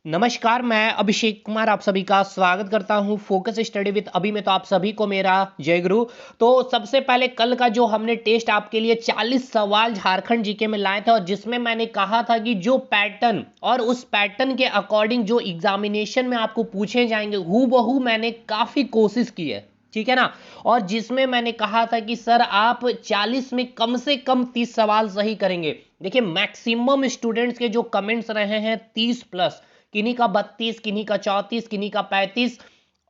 नमस्कार, मैं अभिषेक कुमार आप सभी का स्वागत करता हूं फोकस स्टडी विद अभी में। तो आप सभी को मेरा जय गुरु। तो सबसे पहले कल का जो हमने टेस्ट आपके लिए 40 सवाल झारखंड जीके में लाए थे और जिसमें मैंने कहा था कि जो पैटर्न और उस पैटर्न के अकॉर्डिंग जो एग्जामिनेशन में आपको पूछे जाएंगे हूबहू मैंने काफ़ी कोशिश की है, ठीक है ना। और जिसमें मैंने कहा था कि सर आप 40 में कम से कम 30 सवाल सही करेंगे। देखिए मैक्सिमम स्टूडेंट्स के जो कमेंट्स रहे हैं 30 प्लस, किन्हीं का 32, किन्हीं का 34, किन्हीं का 35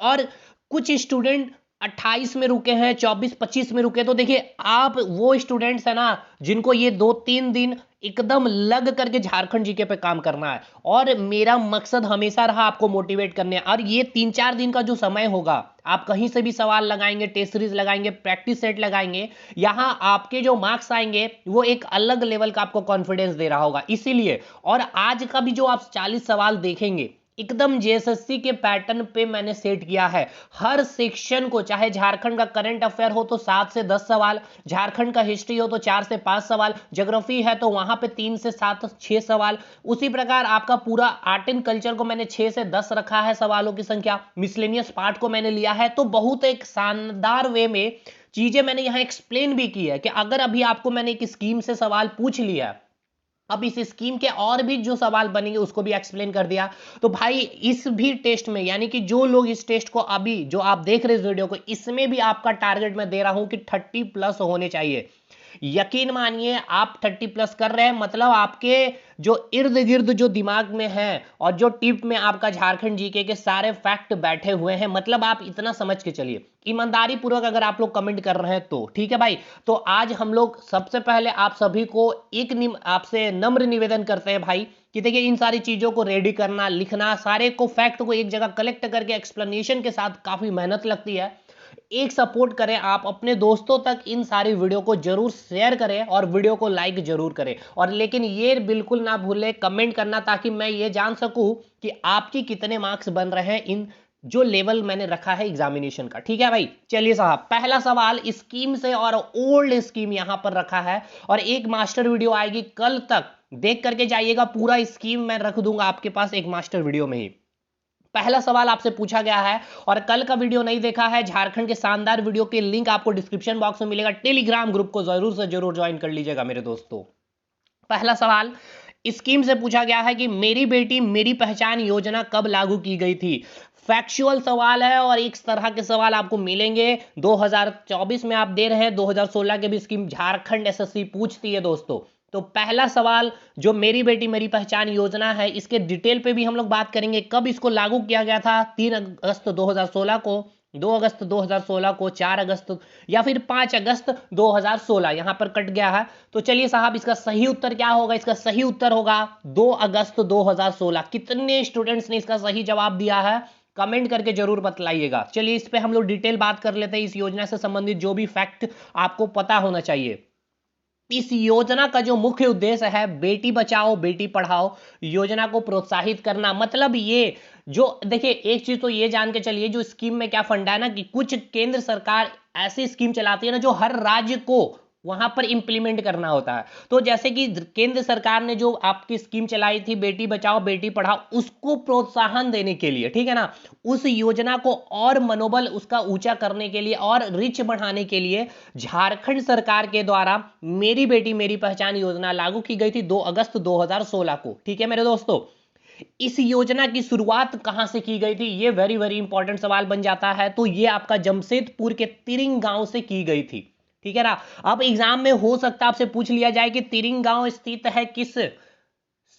और कुछ स्टूडेंट 28 में रुके हैं, 24 25 में रुके। तो देखिए आप वो स्टूडेंट्स है ना जिनको ये 2-3 दिन एकदम लग करके झारखंड जीके पे काम करना है और मेरा मकसद हमेशा रहा आपको मोटिवेट करने। और ये 3-4 दिन का जो समय होगा आप कहीं से भी सवाल लगाएंगे, टेस्ट सीरीज लगाएंगे, प्रैक्टिस सेट लगाएंगे, यहाँ आपके जो मार्क्स आएंगे वो एक अलग लेवल का आपको कॉन्फिडेंस दे रहा होगा। इसीलिए और आज का भी जो आप 40 सवाल देखेंगे एकदम जेएसएससी के पैटर्न पे मैंने सेट किया है। हर सेक्शन को, चाहे झारखंड का करंट अफेयर हो तो 7 से 10 सवाल, झारखंड का हिस्ट्री हो तो 4 से 5 सवाल, ज्योग्राफी है तो वहां पे 3 से 7 6 सवाल। उसी प्रकार आपका पूरा आर्ट एंड कल्चर को मैंने 6 से 10 रखा है सवालों की संख्या, मिसलेनियस पार्ट को मैंने लिया है। तो बहुत एक शानदार वे में चीजें मैंने यहां एक्सप्लेन भी की है कि अगर अभी आपको मैंने एक स्कीम से सवाल पूछ लिया, अब इस स्कीम के और भी जो सवाल बनेंगे उसको भी एक्सप्लेन कर दिया। तो भाई इस भी टेस्ट में, यानी कि जो लोग इस टेस्ट को अभी जो आप देख रहे हैं इस वीडियो को, इसमें भी आपका टारगेट मैं दे रहा हूं कि 30 प्लस होने चाहिए। यकीन मानिए आप 30 प्लस कर रहे हैं मतलब आपके जो इर्द गिर्द जो दिमाग में है और जो टिप में आपका झारखंड जीके के सारे फैक्ट बैठे हुए हैं, मतलब आप इतना समझ के चलिए। ईमानदारी पूर्वक अगर आप लोग कमेंट कर रहे हैं तो ठीक है भाई। तो आज हम लोग सबसे पहले आप सभी को एक आपसे नम्र निवेदन करते हैं भाई कि देखिए इन सारी चीजों को रेडी करना, लिखना, सारे को फैक्ट को एक जगह कलेक्ट करके एक्सप्लेनेशन के साथ काफी मेहनत लगती है। एक सपोर्ट करें, आप अपने दोस्तों तक इन सारी वीडियो को जरूर शेयर करें और वीडियो को लाइक जरूर करें। और लेकिन ये बिल्कुल ना भूलें कमेंट करना, ताकि मैं ये जान सकूं कि आपकी कितने मार्क्स बन रहे हैं इन जो लेवल मैंने रखा है एग्जामिनेशन का। ठीक है भाई, चलिए साहब पहला सवाल स्कीम से और ओल्ड स्कीम यहां पर रखा है और एक मास्टर वीडियो आएगी कल तक, देख करके जाइएगा। पूरा स्कीम मैं रख दूंगा आपके पास एक मास्टर वीडियो में ही। पहला सवाल आपसे पूछा गया है और कल का वीडियो नहीं देखा है, झारखंड के शानदार वीडियो के लिंक आपको डिस्क्रिप्शन बॉक्स में मिलेगा। टेलीग्राम ग्रुप को जरूर से जरूर ज्वाइन कर लीजिएगा मेरे दोस्तों। पहला सवाल स्कीम से पूछा गया है कि मेरी बेटी मेरी पहचान योजना कब लागू की गई थी। फैक्चुअल सवाल है और इस तरह के सवाल आपको मिलेंगे 2024 में आप दे रहे हैं, 2016 के भी स्कीम झारखंड एसएससी पूछती है दोस्तों। तो पहला सवाल जो मेरी बेटी मेरी पहचान योजना है, इसके डिटेल पे भी हम लोग बात करेंगे। कब इसको लागू किया गया था? 3 अगस्त 2016 को, 2 अगस्त 2016 को, 4 अगस्त या फिर 5 अगस्त 2016, यहां पर कट गया है। तो चलिए साहब इसका सही उत्तर क्या होगा? इसका सही उत्तर होगा 2 अगस्त 2016। कितने स्टूडेंट्स ने इसका सही जवाब दिया है कमेंट करके जरूर बतलाइएगा। चलिए इस पे हम लोग डिटेल बात कर लेते हैं, इस योजना से संबंधित जो भी फैक्ट आपको पता होना चाहिए। इस योजना का जो मुख्य उद्देश्य है बेटी बचाओ बेटी पढ़ाओ योजना को प्रोत्साहित करना। मतलब ये जो देखिए एक चीज तो ये जान के चलिए, जो स्कीम में क्या फंडा है ना कि कुछ केंद्र सरकार ऐसी स्कीम चलाती है ना जो हर राज्य को वहां पर इंप्लीमेंट करना होता है। तो जैसे कि केंद्र सरकार ने जो आपकी स्कीम चलाई थी बेटी बचाओ बेटी पढ़ाओ, उसको प्रोत्साहन देने के लिए, ठीक है ना, उस योजना को और मनोबल उसका ऊंचा करने के लिए और रिच बढ़ाने के लिए झारखंड सरकार के द्वारा मेरी बेटी मेरी पहचान योजना लागू की गई थी 2 अगस्त 2016 को। ठीक है मेरे दोस्तों, इस योजना की शुरुआत कहां से की गई थी ये वेरी वेरी इंपॉर्टेंट सवाल बन जाता है। तो ये आपका जमशेदपुर के तिरिंग गांव से की गई थी, ठीक है ना। अब एग्जाम में हो सकता है आपसे पूछ लिया जाए कि तिरिंग गांव स्थित है किस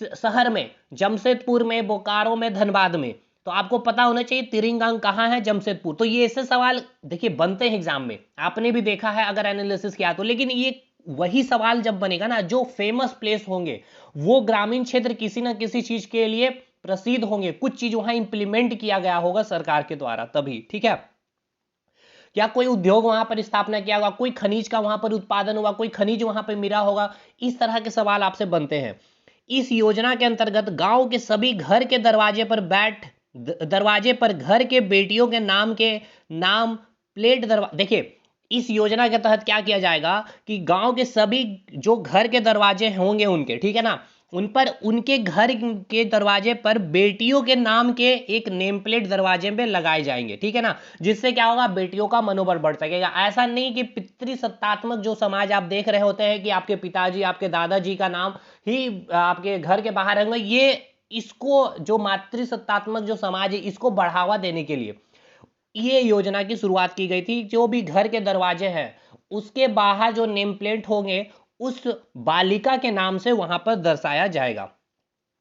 शहर में? जमशेदपुर में, बोकारो में, धनबाद में। तो आपको पता होना चाहिए तिरिंग गांव कहां है, जमशेदपुर। तो ये ऐसे सवाल देखिए बनते हैं एग्जाम में, आपने भी देखा है अगर एनालिसिस किया तो। लेकिन ये वही सवाल जब बनेगा ना जो फेमस प्लेस होंगे, वो ग्रामीण क्षेत्र किसी ना किसी चीज के लिए प्रसिद्ध होंगे, कुछ चीज वहां इंप्लीमेंट किया गया होगा सरकार के द्वारा तभी, ठीक है। क्या कोई उद्योग वहां पर स्थापना किया होगा, कोई खनिज का वहां पर उत्पादन हुआ, कोई खनिज वहां पर मिला होगा, इस तरह के सवाल आपसे बनते हैं। इस योजना के अंतर्गत गांव के सभी घर के दरवाजे पर घर के बेटियों के नाम प्लेट देखिए इस योजना के तहत क्या किया जाएगा कि गांव के सभी जो घर के दरवाजे होंगे उनके, ठीक है ना, उन पर उनके घर के दरवाजे पर बेटियों के नाम के एक नेम प्लेट दरवाजे पे लगाए जाएंगे, ठीक है ना, जिससे क्या होगा, बेटियों का मनोबल बढ़ सकेगा। ऐसा नहीं कि पितृसत्तात्मक जो समाज आप देख रहे होते हैं कि आपके पिताजी आपके दादाजी का नाम ही आपके घर के बाहर रहेंगे, ये इसको जो मातृसत्तात्मक जो समाज है इसको बढ़ावा देने के लिए ये योजना की शुरुआत की गई थी। जो भी घर के दरवाजे हैं उसके बाहर जो नेम प्लेट होंगे उस बालिका के नाम से वहां पर दर्शाया जाएगा।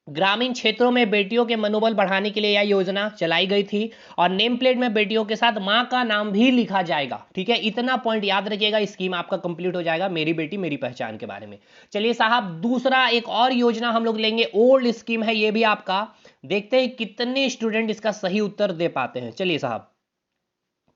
ग्रामीण क्षेत्रों में बेटियों के मनोबल बढ़ाने के लिए यह योजना चलाई गई थी और नेम प्लेट में बेटियों के साथ मां का नाम भी लिखा जाएगा, ठीक है। इतना पॉइंट याद रखिएगा, स्कीम आपका कंप्लीट हो जाएगा मेरी बेटी मेरी पहचान के बारे में। चलिए साहब, दूसरा एक और योजना हम लोग लेंगे, ओल्ड स्कीम है ये भी आपका, देखते हैं कितने स्टूडेंट इसका सही उत्तर दे पाते हैं। चलिए साहब,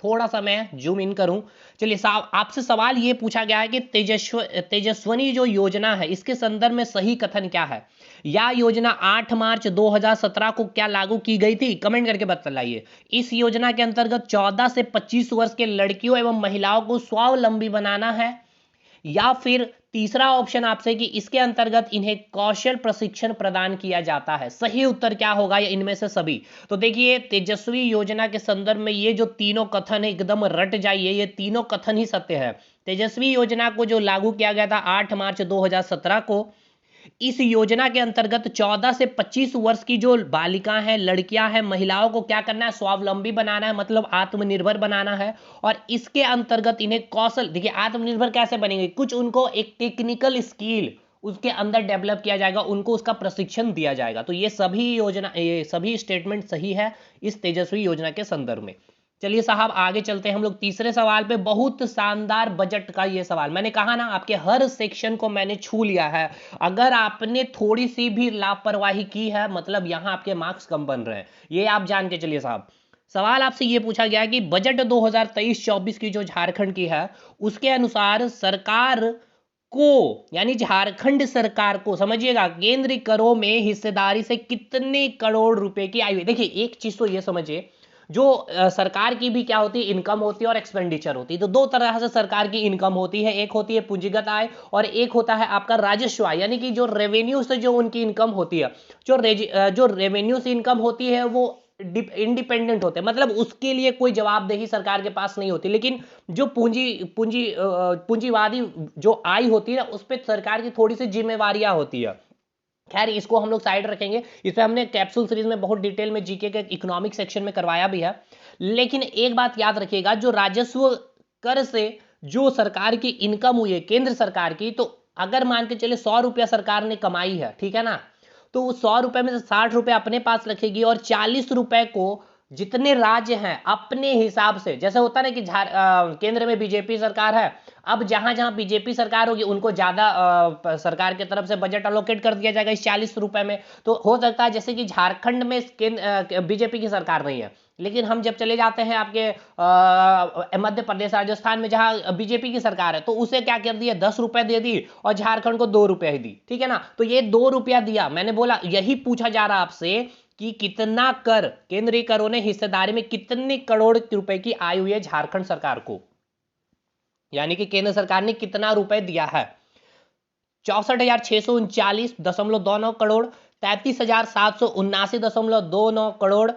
थोड़ा सा मैं जूम इन करूं। चलिए साहब, आपसे सवाल ये पूछा गया है कि तेजस्वनी जो योजना है इसके संदर्भ में सही कथन क्या है। यह योजना 8 मार्च 2017 को क्या लागू की गई थी, कमेंट करके बतलाइए। इस योजना के अंतर्गत 14 से 25 वर्ष के लड़कियों एवं महिलाओं को स्वावलंबी बनाना है, या फिर तीसरा ऑप्शन आपसे कि इसके अंतर्गत इन्हें कौशल प्रशिक्षण प्रदान किया जाता है। सही उत्तर क्या होगा, या इनमें से सभी। तो देखिए, तेजस्वी योजना के संदर्भ में ये जो तीनों कथन है एकदम रट जाइए, ये तीनों कथन ही सत्य है। तेजस्वी योजना को जो लागू किया गया था 8 मार्च 2017 को, इस योजना के अंतर्गत 14 से 25 वर्ष की जो बालिकाएं हैं, लड़कियां हैं, महिलाओं को क्या करना है, स्वावलंबी बनाना है, मतलब आत्मनिर्भर बनाना है। और इसके अंतर्गत इन्हें कौशल, देखिए आत्मनिर्भर कैसे बनेंगे, कुछ उनको एक टेक्निकल स्किल उसके अंदर डेवलप किया जाएगा, उनको उसका प्रशिक्षण दिया जाएगा। तो ये सभी स्टेटमेंट सही है इस तेजस्वी योजना के संदर्भ में। चलिए साहब, आगे चलते हैं हम लोग तीसरे सवाल पे। बहुत शानदार बजट का ये सवाल, मैंने कहा ना आपके हर सेक्शन को मैंने छू लिया है। अगर आपने थोड़ी सी भी लापरवाही की है मतलब यहां आपके मार्क्स कम बन रहे हैं, ये आप जान के चलिए साहब। सवाल आपसे ये पूछा गया कि बजट 2023-24 की जो झारखंड की है उसके अनुसार सरकार को, यानी झारखंड सरकार को, समझिएगा, केंद्रीय करों में हिस्सेदारी से कितने करोड़ रुपए की आई हुई। देखिए एक चीज तो ये समझिए, जो सरकार की भी क्या होती है, इनकम होती है और एक्सपेंडिचर होती है। तो दो तरह से सरकार की इनकम होती है, एक होती है पूंजीगत आय और एक होता है आपका राजस्व आय, यानी कि जो रेवेन्यू से जो उनकी इनकम होती है। जो रेवेन्यू से इनकम होती है वो इंडिपेंडेंट होते हैं, मतलब उसके लिए कोई जवाबदेही सरकार के पास नहीं होती। लेकिन जो पूंजीवादी जो आय होती है ना, उस पर सरकार की थोड़ी सी जिम्मेवारियां होती है। खैर इसको हम लोग साइड रखेंगे, इस पर हमने कैप्सूल सीरीज में बहुत डिटेल में जीके के इकोनॉमिक सेक्शन में करवाया भी है। लेकिन एक बात याद रखिएगा, जो राजस्व कर से जो सरकार की इनकम हुई है केंद्र सरकार की, तो अगर मान के चले 100 रुपया सरकार ने कमाई है, ठीक है ना, तो 100 रुपए में से 60 रुपए अपने पास रखेगी और 40 रुपए को जितने राज्य हैं अपने हिसाब से, जैसे होता है ना कि केंद्र में बीजेपी सरकार है, अब जहां जहां बीजेपी सरकार होगी उनको ज्यादा सरकार की तरफ से बजट अलोकेट कर दिया जाएगा इस 40 रुपए में। तो हो सकता है जैसे कि झारखंड में बीजेपी की सरकार नहीं है, लेकिन हम जब चले जाते हैं आपके मध्य प्रदेश राजस्थान में जहां बीजेपी की सरकार है, तो उसे क्या कर दिया, 10 रुपए दे दी और झारखंड को 2 रुपए ही दी, ठीक है ना। तो ये 2 रुपया दिया, मैंने बोला यही पूछा जा रहा आपसे कि कितना कर, केंद्रीय करों ने हिस्सेदारी में कितने करोड़ रुपए की आय हुई है झारखंड सरकार को, यानी कि केंद्र सरकार ने कितना रुपए दिया है। 64,639.29 करोड़, 33,779.29 करोड़,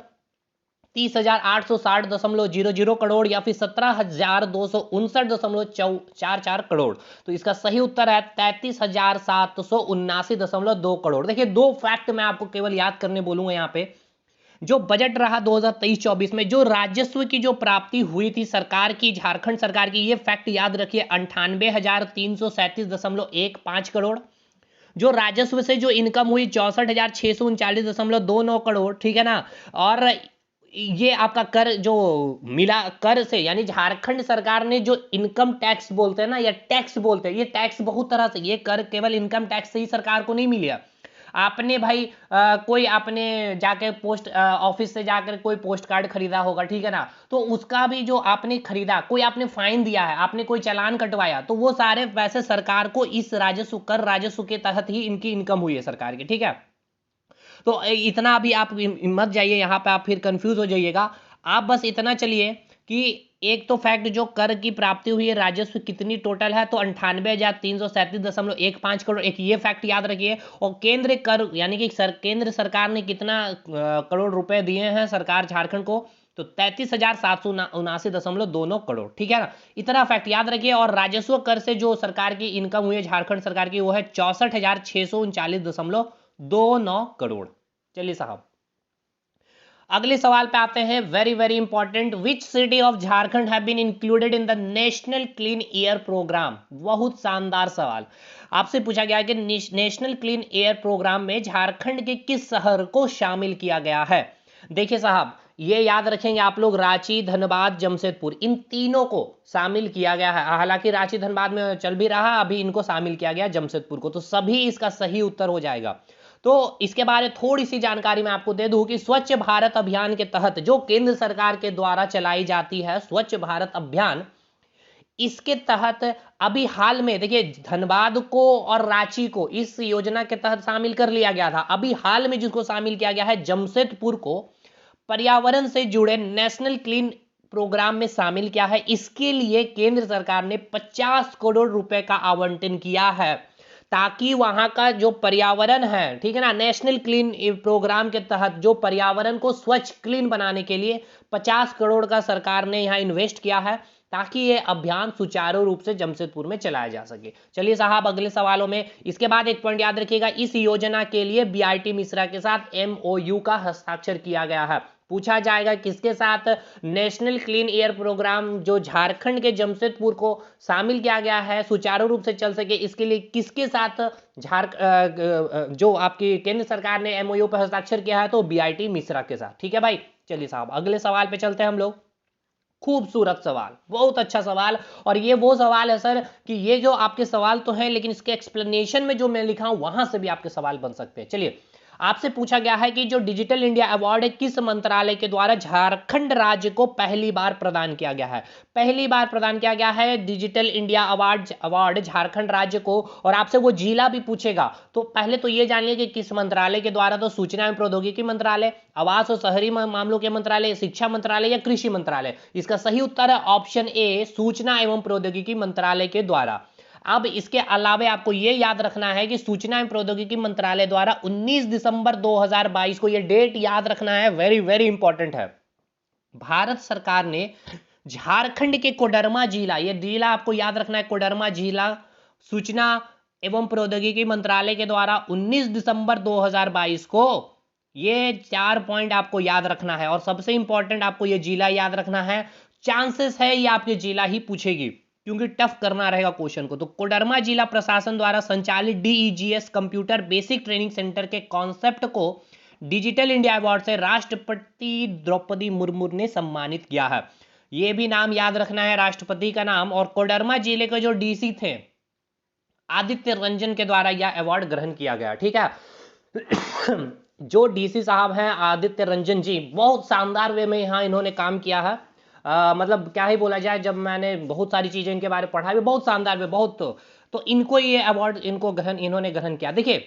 30,860.00 करोड़, या फिर 17,259.44 करोड़। तो इसका सही उत्तर है 33,779.2 करोड़। देखिए दो फैक्ट मैं आपको केवल याद करने बोलूंगा यहाँ पे। जो बजट रहा 2023-24 में, जो राजस्व की जो प्राप्ति हुई थी सरकार की, झारखंड सरकार की, ये फैक्ट याद रखिए, 98,337.15 करोड़। जो राजस्व से जो इनकम हुई 64,639.29 करोड़, ठीक है ना। और ये आपका कर जो मिला कर से, यानी झारखंड सरकार ने जो इनकम टैक्स बोलते हैं ना, या टैक्स बोलते हैं, ये टैक्स बहुत तरह से, ये कर केवल इनकम टैक्स से ही सरकार को नहीं मिला। आपने भाई कोई आपने जाके पोस्ट ऑफिस से जाकर कोई पोस्ट कार्ड खरीदा होगा, ठीक है ना, तो उसका भी जो आपने खरीदा, कोई आपने फाइन दिया है, आपने कोई चालान कटवाया, तो वो सारे पैसे सरकार को इस राजस्व के तहत ही इनकी इनकम हुई है सरकार की, ठीक है। तो इतना भी आप मत जाइए यहाँ पे, आप फिर कंफ्यूज हो जाइएगा। आप बस इतना चलिए कि एक तो फैक्ट जो कर की प्राप्ति हुई है, राजस्व कितनी टोटल है, तो 98,337.15 करोड़, एक ये फैक्ट याद रखिए। और केंद्र कर यानी कि केंद्र सरकार ने कितना करोड़ रुपए दिए हैं सरकार झारखंड को, तो 33,779.29 करोड़, ठीक है ना। इतना फैक्ट याद रखिए। और राजस्व कर से जो सरकार की इनकम हुई है झारखंड सरकार की, वो है 64,639.29 करोड़। चलिए साहब, अगले सवाल पे आते हैं, very very important. Which city of Jharkhand have been included in the national clean air programme. बहुत शानदार सवाल आपसे पूछा गया है कि नेशनल क्लीन एयर प्रोग्राम में झारखंड के किस शहर को शामिल किया गया है। देखिए साहब, ये याद रखेंगे आप लोग, रांची, धनबाद, जमशेदपुर, इन तीनों को शामिल किया गया है। हालांकि रांची धनबाद में चल भी रहा, अभी इनको शामिल किया गया जमशेदपुर को, तो सभी इसका सही उत्तर हो जाएगा। तो इसके बारे में थोड़ी सी जानकारी मैं आपको दे दूं कि स्वच्छ भारत अभियान के तहत जो केंद्र सरकार के द्वारा चलाई जाती है स्वच्छ भारत अभियान, इसके तहत अभी हाल में देखिए धनबाद को और रांची को इस योजना के तहत शामिल कर लिया गया था। अभी हाल में जिसको शामिल किया गया है जमशेदपुर को पर्यावरण से जुड़े नेशनल क्लीन प्रोग्राम में शामिल किया है। इसके लिए केंद्र सरकार ने 50 करोड़ रुपए का आवंटन किया है, ताकि वहां का जो पर्यावरण है, ठीक है ना, नेशनल क्लीन प्रोग्राम के तहत जो पर्यावरण को स्वच्छ क्लीन बनाने के लिए 50 करोड़ का सरकार ने यहां इन्वेस्ट किया है, ताकि ये अभियान सुचारू रूप से जमशेदपुर में चलाया जा सके। चलिए साहब, अगले सवालों में इसके बाद एक पॉइंट याद रखिएगा, इस योजना के लिए बीआईटी मिश्रा के साथ एमओयू का हस्ताक्षर किया गया है। पूछा जाएगा किसके साथ, नेशनल क्लीन एयर प्रोग्राम जो झारखंड के जमशेदपुर को शामिल किया गया है सुचारू रूप से चल सके, इसके लिए किसके साथ जो आपकी केंद्र सरकार ने एमओयू पर हस्ताक्षर किया है, तो बीआईटी मिश्रा के साथ, ठीक है भाई। चलिए साहब, अगले सवाल पे चलते हैं हम लोग। खूबसूरत सवाल, बहुत अच्छा सवाल। और ये वो सवाल है सर कि ये जो आपके सवाल तो है, लेकिन इसके एक्सप्लेनेशन में जो मैं लिखा हूं वहां से भी आपके सवाल बन सकते हैं। चलिए, आपसे पूछा गया है कि जो डिजिटल इंडिया अवार्ड है किस मंत्रालय के द्वारा झारखंड राज्य को पहली बार प्रदान किया गया है। पहली बार प्रदान किया गया है डिजिटल इंडिया अवार्ड झारखंड राज्य को। और आपसे वो जिला भी पूछेगा, तो पहले तो ये जानिए कि किस मंत्रालय के द्वारा, तो सूचना एवं प्रौद्योगिकी मंत्रालय, आवास और शहरी मामलों के मंत्रालय, शिक्षा मंत्रालय या कृषि मंत्रालय। इसका सही उत्तर है ऑप्शन ए, सूचना एवं प्रौद्योगिकी मंत्रालय के द्वारा। अब इसके अलावा आपको यह याद रखना है कि सूचना एवं प्रौद्योगिकी मंत्रालय द्वारा 19 दिसंबर 2022 को, यह डेट याद रखना है, वेरी वेरी इंपॉर्टेंट है, भारत सरकार ने झारखंड के कोडरमा जिला, यह जिला आपको याद रखना है, कोडरमा जिला, सूचना एवं प्रौद्योगिकी मंत्रालय के द्वारा 19 दिसंबर 2022 को, ये 4 पॉइंट आपको याद रखना है। और सबसे इंपॉर्टेंट आपको यह जिला याद रखना है, चांसेस है ये आपके जिला ही पूछेगी, क्योंकि टफ करना रहेगा क्वेश्चन को। तो कोडरमा जिला प्रशासन द्वारा संचालित डीईजीएस कंप्यूटर बेसिक ट्रेनिंग सेंटर के कॉन्सेप्ट को डिजिटल इंडिया अवार्ड से राष्ट्रपति द्रौपदी मुर्मू ने सम्मानित किया है। यह भी नाम याद रखना है, राष्ट्रपति का नाम। और कोडरमा जिले के जो डीसी थे आदित्य रंजन के द्वारा यह अवार्ड ग्रहण किया गया, ठीक है। जो डीसी साहब हैं आदित्य रंजन जी, बहुत शानदार वे में यहाँ इन्होंने काम किया है। मतलब क्या ही बोला जाए, जब मैंने बहुत सारी चीजें इनके बारे में पढ़ा भी, बहुत शानदार वे, बहुत। तो इनको ये अवार्ड इन्होंने ग्रहण किया। देखिए,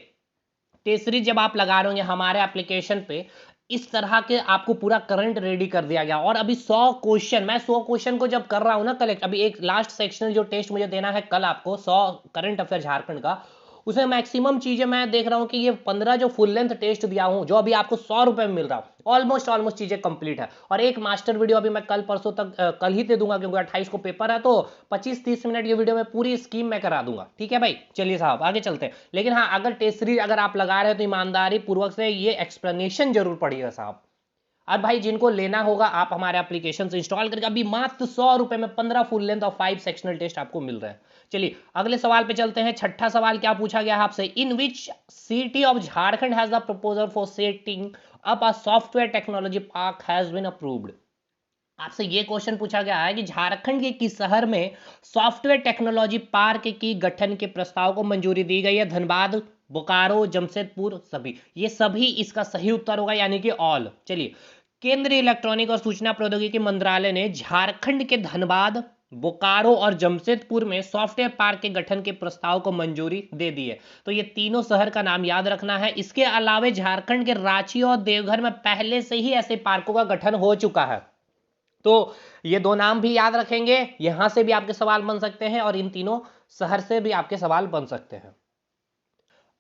टेसरी जब आप लगा रहे होंगे हमारे एप्लीकेशन पे, इस तरह के आपको पूरा करंट रेडी कर दिया गया। और अभी 100 क्वेश्चन, मैं 100 क्वेश्चन को जब कर रहा हूं ना कलेक्ट, अभी एक लास्ट सेक्शनल जो टेस्ट मुझे देना है कल आपको, 100 करंट अफेयर झारखंड का, उसमें मैक्सिमम चीजें मैं देख रहा हूं कि ये 15 जो फुल लेंथ टेस्ट दिया हूं, जो अभी आपको 100 रुपए में मिल रहा हूं, ऑलमोस्ट चीजें कंप्लीट है। और एक मास्टर वीडियो अभी मैं कल परसों तक कल ही दे दूंगा, क्योंकि 28 को पेपर है, तो 25-30 मिनट की वीडियो में पूरी स्कीम मैं करा दूंगा, ठीक है भाई। चलिए साहब, आगे चलते हैं। लेकिन हाँ, अगर टेस्ट सीरीज अगर आप लगा रहे हो तो ईमानदारी पूर्वक से ये एक्सप्लेनेशन जरूर पढ़िएगा साहब। अब भाई जिनको लेना होगा आप हमारे एप्लीकेशन से इंस्टॉल करके, अभी मात्र 100 रुपए में 15 फुल लेंथ और 5 सेक्शनल टेस्ट आपको मिल रहे हैं। चलिए अगले सवाल पे चलते हैं। छठा सवाल क्या पूछा गया है आपसे, in which city of Jharkhand has the proposal for setting up a software technology park has been approved. आपसे ये क्वेश्चन पूछा गया है कि झारखंड के किस शहर में सॉफ्टवेयर टेक्नोलॉजी पार्क की गठन के प्रस्ताव को मंजूरी दी गई है। धनबाद, बोकारो, जमशेदपुर, सभी, ये सभी इसका सही उत्तर होगा, यानी कि ऑल। चलिए, केंद्रीय इलेक्ट्रॉनिक और सूचना प्रौद्योगिकी मंत्रालय ने झारखंड के धनबाद, बोकारो और जमशेदपुर में सॉफ्टवेयर पार्क के गठन के प्रस्ताव को मंजूरी दे दी है। तो ये तीनों शहर का नाम याद रखना है। इसके अलावा झारखंड के रांची और देवघर में पहले से ही ऐसे पार्कों का गठन हो चुका है। तो ये दो नाम भी याद रखेंगे, यहां से भी आपके सवाल बन सकते हैं और इन तीनों शहर से भी आपके सवाल बन सकते हैं।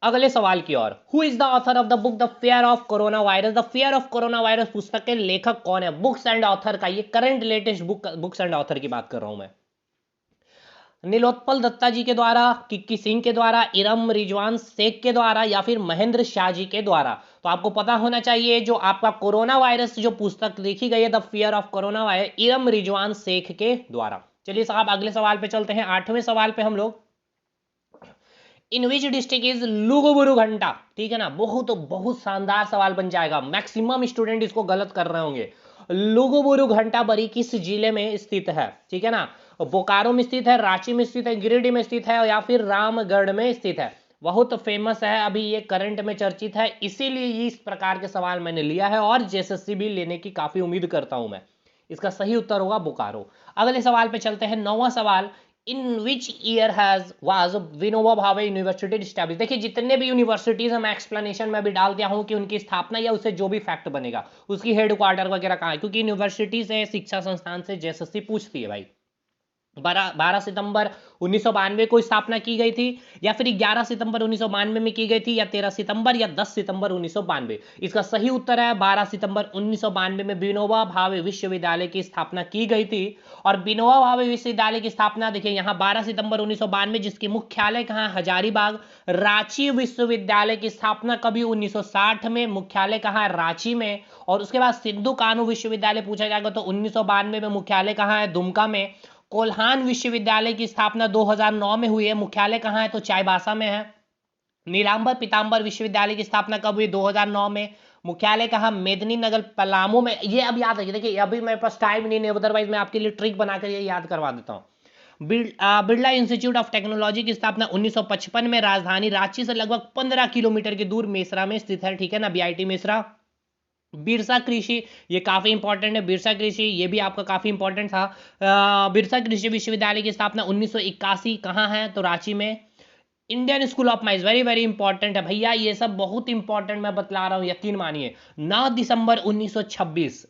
अगले सवाल की ओर, who is the author of the book the fear of corona virus? The fear of corona virus पुस्तक के लेखक कौन है? बुक्स एंड ऑथर का, ये current latest books and author की बात कर रहा हूं मैं। नीलोत्पल दत्ता जी के द्वारा, किक्की सिंह के द्वारा, इरम रिजवान शेख के द्वारा, या फिर महेंद्र शाह जी के द्वारा? तो आपको पता होना चाहिए जो आपका कोरोना वायरस जो पुस्तक लिखी गई है the fear of corona virus, Iram Rizwan Shaikh के द्वारा। चलिए साहब अगले सवाल पे चलते हैं, 8वें सवाल पे हम लोग। इन विच डिस्ट्रिक्ट इज लुगुबुरु घंटा? ठीक है ना, बहुत बहुत शानदार सवाल बन जाएगा, मैक्सिमम स्टूडेंट इसको गलत कर रहे होंगे। लुगुबुरु घंटा बरी किस जिले में स्थित है? ठीक है ना, बोकारो में स्थित है, रांची में स्थित है, गिरिडीह में स्थित है, या फिर रामगढ़ में स्थित है? बहुत फेमस है, अभी ये करंट में चर्चित है, इसीलिए इस प्रकार के सवाल मैंने लिया है और जेएसएससी भी लेने की काफी उम्मीद करता हूं मैं। इसका सही उत्तर होगा बोकारो। अगले सवाल पे चलते हैं, 9वां सवाल। In which year has was Vinoba Bhave university establish? देखिए जितने भी यूनिवर्सिटीज हम एक्सप्लेनेशन में भी डाल दिया हूं कि उनकी स्थापना या उससे जो भी फैक्ट बनेगा उसकी हेडक्वार्टर वगैरह कहाँ है, क्योंकि यूनिवर्सिटी से, शिक्षा संस्थान से जेएसएससी पूछती है भाई। 12 सितंबर 1992 को स्थापना की गई थी, या फिर 11 सितंबर 1992 में की गई थी, या 13 सितंबर या 10 सितंबर 1992? इसका सही उत्तर है 12 सितंबर 1992 में विनोबा भावे विश्वविद्यालय की स्थापना की गई थी। और विनोबा भावे विश्वविद्यालय की स्थापना देखिए यहाँ 12 सितंबर 1992, जिसकी मुख्यालय कहाँ? हजारीबाग। रांची विश्वविद्यालय की स्थापना कभी? 1960 में, मुख्यालय कहाँ है? रांची में। और उसके बाद सिंधु कानू विश्वविद्यालय पूछा जाएगा तो 1992 में, मुख्यालय कहाँ है? दुमका में। कोल्हान विश्वविद्यालय की स्थापना 2009 में हुई है, मुख्यालय कहाँ है? तो चाईबासा में है। नीलांबर पीतांबर विश्वविद्यालय की स्थापना कब हुई? 2009 में, मुख्यालय कहाँ? मेदिनीनगर पलामू में। ये अब याद रखिए, देखिए अभी मेरे पास टाइम नहीं है, अदरवाइज मैं आपके लिए ट्रिक बनाकर ये याद करवा देता हूँ। बिरला इंस्टीट्यूट ऑफ टेक्नोलॉजी की स्थापना 1955 में राजधानी रांची से लगभग 15 किलोमीटर की दूर मेसरा में स्थित है, ठीक है ना, बीआईटी मेसरा। बिरसा कृषि, ये काफी इंपॉर्टेंट है, बिरसा कृषि ये भी आपका काफी इंपॉर्टेंट था। बिरसा कृषि विश्वविद्यालय की स्थापना 1981 कहाँ है? तो रांची में। Indian school of mines, very very important है भैया, ये सब बहुत इंपॉर्टेंट मैं बतला रहा हूँ, यकीन मानिए। 9 दिसंबर 1926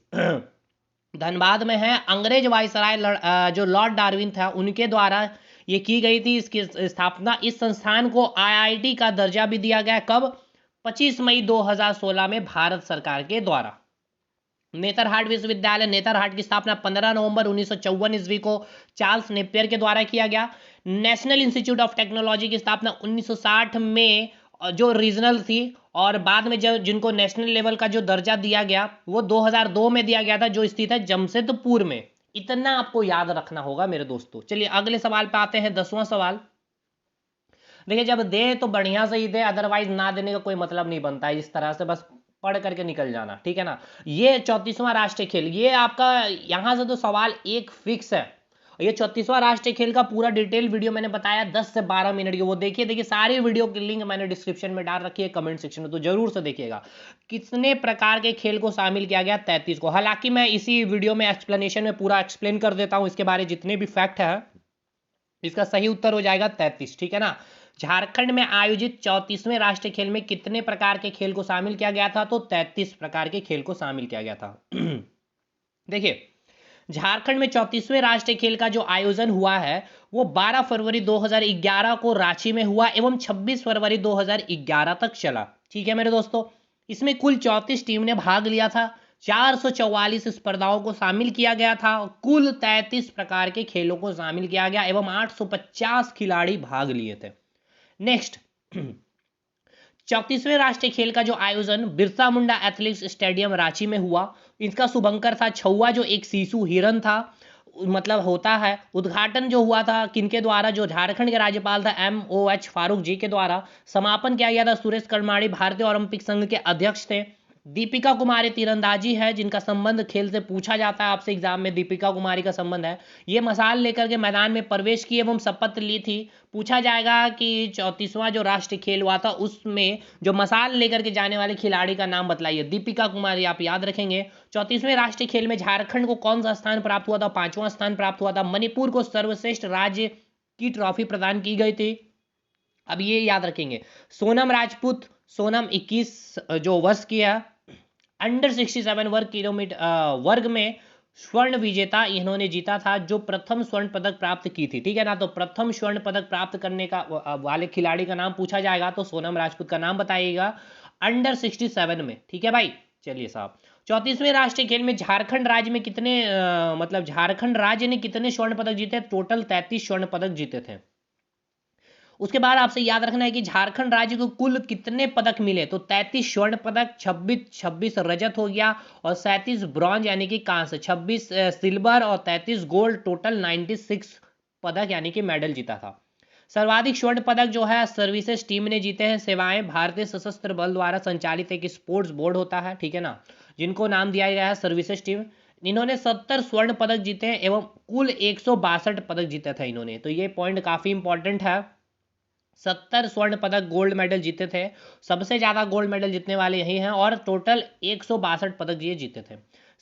धनबाद में है। अंग्रेज वायसराय जो लॉर्ड डार्विन था उनके द्वारा ये की गई थी इसकी स्थापना। इस संस्थान को आईआईटी का दर्जा भी दिया गया, कब? 25 मई 2016 में भारत सरकार के द्वारा। नेतरहाट विश्वविद्यालय, नेतरहाट की स्थापना 15 नवंबर 1954 ईस्वी को चार्ल्स नेपियर के द्वारा किया गया। नेशनल इंस्टीट्यूट ऑफ टेक्नोलॉजी की स्थापना 1960 में, जो रीजनल थी, और बाद में जो जिनको नेशनल लेवल का जो दर्जा दिया गया वो 2002 में दिया गया था, जो स्थित है जमशेदपुर में। इतना आपको याद रखना होगा मेरे दोस्तों। चलिए अगले सवाल पे आते हैं, 10वां सवाल। देखिए जब दे तो बढ़िया से ही दे, अदरवाइज ना देने का कोई मतलब नहीं बनता है, इस तरह से बस पढ़ करके निकल जाना, ठीक है ना। ये 34वां राष्ट्रीय खेल, ये आपका यहां से तो सवाल एक फिक्स है। ये 34वां राष्ट्रीय खेल का पूरा डिटेल वीडियो मैंने बताया 10 से 12 मिनट की, वो देखिए, देखिए सारी वीडियो की लिंक मैंने डिस्क्रिप्शन में डाल रखी है, कमेंट सेक्शन में, तो जरूर से देखिएगा। कितने प्रकार के खेल को शामिल किया गया? 33 को। हालांकि मैं इसी वीडियो में एक्सप्लेनेशन में पूरा एक्सप्लेन कर देता हूं इसके बारे में, जितने भी फैक्ट है। इसका सही उत्तर हो जाएगा 33, ठीक है ना। झारखंड में आयोजित 34वें राष्ट्रीय खेल में कितने प्रकार के खेल को शामिल किया गया था? तो 33 प्रकार के खेल को शामिल किया गया था। देखिए झारखंड में 34वें राष्ट्रीय खेल का जो आयोजन हुआ है वो 12 फरवरी 2011 को रांची में हुआ एवं 26 फरवरी 2011 तक चला, ठीक है मेरे दोस्तों। इसमें कुल 34 टीम ने भाग लिया था, 444 स्पर्धाओं को शामिल किया गया था, कुल 33 प्रकार के खेलों को शामिल किया गया एवं 850 खिलाड़ी भाग लिए थे। नेक्स्ट 34वें राष्ट्रीय खेल का जो आयोजन बिरसा मुंडा एथलेटिक्स स्टेडियम रांची में हुआ। इसका शुभंकर था छौवा, जो एक शिशु हिरन था, मतलब होता है। उद्घाटन जो हुआ था किनके द्वारा? जो झारखंड के राज्यपाल था MOH फारूक जी के द्वारा। समापन किया गया था सुरेश कर्माणी, भारतीय ओलंपिक संघ के अध्यक्ष थे। दीपिका कुमारी तीरंदाजी है जिनका संबंध खेल से पूछा जाता है आपसे एग्जाम में, दीपिका कुमारी का संबंध है। ये मशाल लेकर के मैदान में प्रवेश की एवं शपथ ली थी। पूछा जाएगा कि 34वां जो राष्ट्रीय खेल हुआ था उसमें जो मशाल लेकर के जाने वाले खिलाड़ी का नाम बतलाइए। दीपिका कुमारी आप याद रखेंगे। 34वें राष्ट्रीय खेल में झारखंड को कौन सा स्थान प्राप्त हुआ था? 5वां स्थान प्राप्त हुआ था। मणिपुर को सर्वश्रेष्ठ राज्य की ट्रॉफी प्रदान की गई थी। अब ये याद रखेंगे, सोनम राजपूत, सोनम 21 जो वर्ष की है, अंडर 67 वर्ग में स्वर्ण विजेता इन्होंने जीता था, जो प्रथम स्वर्ण पदक प्राप्त की थी, ठीक है ना। तो प्रथम स्वर्ण पदक प्राप्त करने का वाले खिलाड़ी का नाम पूछा जाएगा तो सोनम राजपूत का नाम बताइएगा, अंडर 67 में, ठीक है भाई। चलिए साहब, 34वें राष्ट्रीय खेल में झारखंड राज्य में कितने मतलब झारखंड राज्य ने कितने स्वर्ण पदक जीते? टोटल 33 स्वर्ण पदक जीते थे। उसके बाद आपसे याद रखना है कि झारखंड राज्य को कुल कितने पदक मिले, तो 33 स्वर्ण पदक, 26 रजत हो गया और 37 ब्रॉन्ज यानी कि कांस्य, 26 सिल्वर और 33 गोल्ड, टोटल 96 पदक यानी कि मेडल जीता था। सर्वाधिक स्वर्ण पदक जो है सर्विसेज टीम ने जीते हैं। सेवाएं भारतीय सशस्त्र बल द्वारा संचालित एक स्पोर्ट्स बोर्ड होता है, ठीक है ना, जिनको नाम दिया गया है सर्विसेज टीम। इन्होंने 70 स्वर्ण पदक जीते हैं एवं कुल 162 पदक जीते थे इन्होंने, तो ये पॉइंट काफी इंपॉर्टेंट है। 70 स्वर्ण पदक गोल्ड मेडल जीते थे, सबसे ज्यादा गोल्ड मेडल जीतने वाले यही हैं, और टोटल 162 पदक ये जीते थे।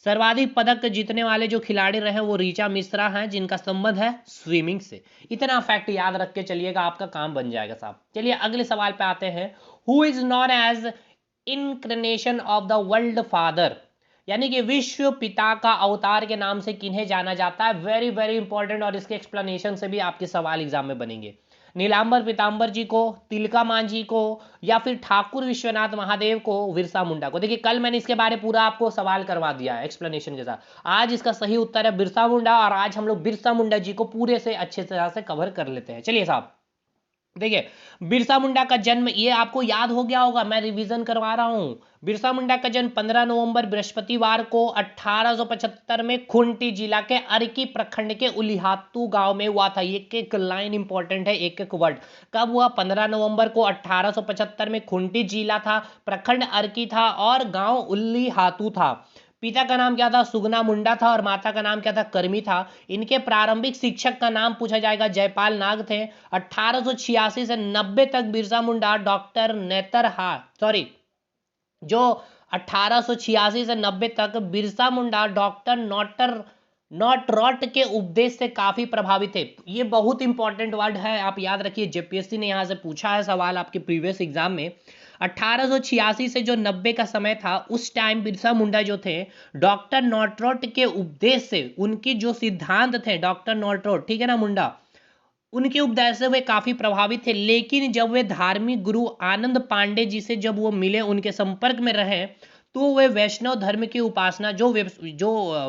सर्वाधिक पदक जीतने वाले जो खिलाड़ी रहे वो ऋचा मिश्रा हैं, जिनका संबंध है स्विमिंग से। इतना फैक्ट याद रख के चलिएगा, आपका काम बन जाएगा साहब। चलिए अगले सवाल पे आते हैं। Who is known as incarnation of the world father, यानी कि विश्व पिता का अवतार के नाम से किन्हें जाना जाता है? वेरी वेरी इंपॉर्टेंट, और इसके एक्सप्लेनेशन से भी आपके सवाल एग्जाम में बनेंगे। नीलांबर पीतांबर जी को, तिलका मांझी को, या फिर ठाकुर विश्वनाथ महादेव को, बिरसा मुंडा को? देखिए कल मैंने इसके बारे पूरा आपको सवाल करवा दिया है एक्सप्लेनेशन के साथ। आज इसका सही उत्तर है बिरसा मुंडा, और आज हम लोग बिरसा मुंडा जी को पूरे से अच्छे तरह से कवर कर लेते हैं। चलिए साहब, देखिए बिरसा मुंडा का जन्म, ये आपको याद हो गया होगा, मैं रिवीजन करवा रहा हूं। बिरसा मुंडा का जन्म 15 नवंबर बृहस्पतिवार को 1875 में खूंटी जिला के अर्की प्रखंड के उलिहातू गांव में हुआ था। एक एक लाइन इंपॉर्टेंट है, एक एक वर्ड। कब हुआ? 15 नवंबर को 1875 में। खूंटी जिला था, प्रखंड अर्की था, और गांव उलिहातू था। पिता का नाम क्या था? सुगना मुंडा था, और माता का नाम क्या था? करमी था। इनके प्रारंभिक शिक्षक का नाम पूछा जाएगा, जयपाल नाग थे। 1886 से 90 तक बिरसा मुंडा डॉक्टर नेतरहा सॉरी जो 1886 से 90 तक बिरसा मुंडा डॉक्टर नॉटरॉट के उपदेश से काफी प्रभावित थे। ये बहुत इंपॉर्टेंट वर्ड है, आप याद रखिए, जेपीएससी ने यहां से पूछा है सवाल आपके प्रीवियस एग्जाम में। 1886 से जो 90 का समय था, उस टाइम बिरसा मुंडा जो थे डॉक्टर नॉटरॉट के उपदेश से, उनकी जो सिद्धांत थे डॉक्टर नॉटरॉट, ठीक है ना, मुंडा, उनके उपदेश से वे काफी प्रभावित थे। लेकिन जब वे धार्मिक गुरु आनंद पांडे जी से जब वो मिले, उनके संपर्क में रहे, तो वे वैष्णव धर्म की उपासना, जो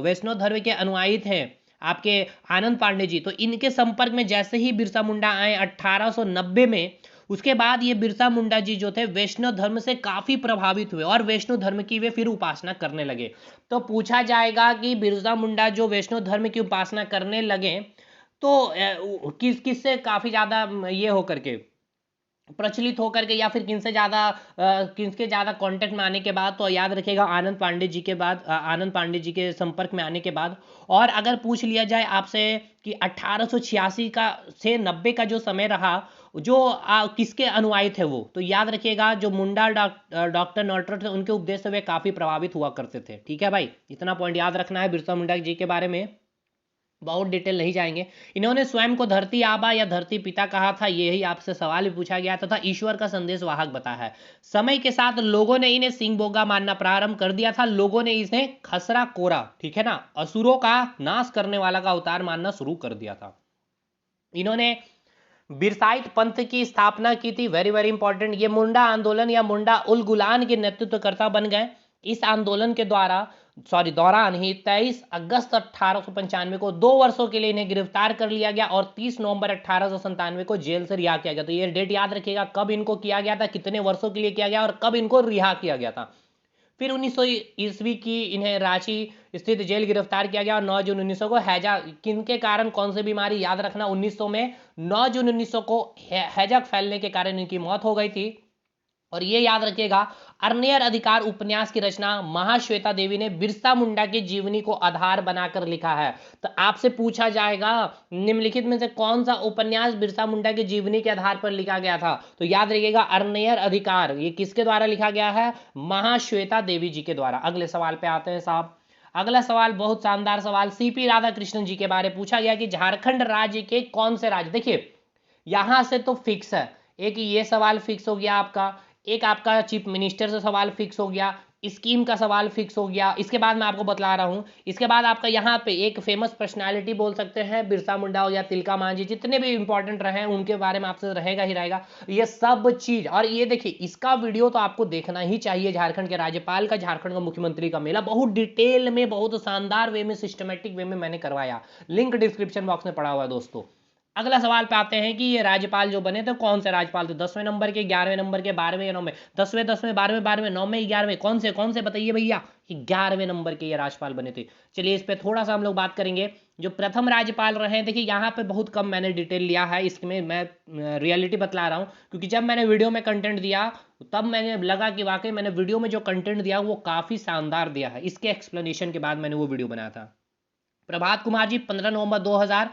वैष्णव धर्म के अनुयायी थे आपके आनंद पांडे जी, तो इनके संपर्क में जैसे ही बिरसा मुंडा आए 1890 में, उसके बाद ये बिरसा मुंडा जी जो थे वैष्णव धर्म से काफी प्रभावित हुए और वैष्णव धर्म की वे फिर उपासना करने लगे। तो पूछा जाएगा कि बिरसा मुंडा जो वैष्णव धर्म की उपासना करने लगे, तो किससे काफी ज्यादा ये होकर के प्रचलित होकर के, या फिर किसके ज्यादा कांटेक्ट में आने के बाद, तो याद रखिएगा आनंद पांडे जी के बाद, आनंद पांडे जी के संपर्क में आने के बाद। और अगर पूछ लिया जाए आपसे कि 1886 का से 90 का जो समय रहा, जो किसके अनुयायी थे वो, तो याद रखिएगा जो मुंडा डॉक्टर नॉटरॉट थे, उनके उपदेश से वे काफी प्रभावित हुआ करते थे। ठीक है भाई, इतना पॉइंट याद रखना है बिरसा मुंडा जी के बारे में, बहुत डिटेल नहीं जाएंगे। इन्होंने स्वयं को धरती आबा या धरती पिता कहा था, यही आपसे सवाल भी पूछा गया तथा ईश्वर का संदेश वाहक बताया है। समय के साथ लोगों ने इन्हें सिंहबोगा मानना प्रारंभ कर दिया था। लोगों ने इसे खसरा कोरा, ठीक है ना, असुरों का नाश करने वाला का अवतार मानना शुरू कर दिया था। इन्होंने बिरसाइट पंथ की स्थापना की थी, वेरी वेरी इंपॉर्टेंट। ये मुंडा आंदोलन या मुंडा उल गुलान के नेतृत्वकर्ता बन गए। इस आंदोलन के दौरान ही 23 अगस्त 1895 को 2 वर्षों के लिए इन्हें गिरफ्तार कर लिया गया और 30 नवंबर 1897 को जेल से रिहा किया गया। तो ये डेट याद रखिएगा, कब इनको किया गया था, कितने वर्षों के लिए किया गया और कब इनको रिहा किया गया था। फिर 1900 ईस्वी की इन्हें रांची स्थित जेल गिरफ्तार किया गया और 9 जून 1900 को हैजा, किनके कारण, कौन सी बीमारी, याद रखना 1900 में 9 जून 1900 को हैजक फैलने के कारण इनकी मौत हो गई थी। और ये याद रखिएगा, अर्नियर अधिकार उपन्यास की रचना महाश्वेता देवी ने बिरसा मुंडा की जीवनी को आधार बनाकर लिखा है। तो आपसे पूछा जाएगा निम्नलिखित में से कौन सा उपन्यास बिरसा मुंडा की जीवनी के आधार पर लिखा गया था, तो याद रखिएगा अर्नियर अधिकार। ये किसके द्वारा लिखा गया है? महाश्वेता देवी जी के द्वारा। अगले सवाल पे आते हैं साहब। अगला सवाल बहुत शानदार सवाल, सीपी राधाकृष्णन जी के बारे में पूछा गया कि झारखंड राज्य के कौन से राज्य, देखिए यहां से तो फिक्स है, एक ये सवाल फिक्स हो गया आपका, एक आपका चीफ मिनिस्टर से सवाल फिक्स हो गया, स्कीम का सवाल फिक्स हो गया। इसके बाद मैं आपको बतला रहा हूँ, इसके बाद आपका यहाँ पे एक फेमस पर्सनालिटी बोल सकते हैं, बिरसा मुंडा हो गया, तिलका मांझी, जितने भी इंपॉर्टेंट रहे हैं उनके बारे में आपसे रहेगा ही रहेगा ये सब चीज। और ये देखिए इसका वीडियो तो आपको देखना ही चाहिए, झारखंड के राज्यपाल का, झारखंड का मुख्यमंत्री का मेला, बहुत डिटेल में, बहुत शानदार वे में, सिस्टमेटिक वे में मैंने करवाया, लिंक डिस्क्रिप्शन बॉक्स में पड़ा हुआ है दोस्तों। अगला सवाल पे आते हैं कि ये राज्यपाल जो बने थे कौन से राज्यपाल थे, 10वें नंबर के, 11वें नंबर के, 12वें या 9वें, 10वें 10वें, 12वें 12वें, 9वें 11वें, कौन से बताइए भैया, 11वें नंबर के ये राज्यपाल बने थे। चलिए इस पे थोड़ा सा हम लोग बात करेंगे। जो प्रथम राज्यपाल रहे हैं, देखिए यहाँ पे बहुत कम मैंने डिटेल लिया है, इसमें मैं रियलिटी बतला रहा हूँ, क्योंकि जब मैंने वीडियो में कंटेंट दिया तब मैंने लगा कि वाकई मैंने वीडियो में जो कंटेंट दिया वो काफ़ी शानदार दिया है, इसके एक्सप्लेनेशन के बाद मैंने वो वीडियो बनाया था। प्रभात कुमार जी 15 नवंबर 2000,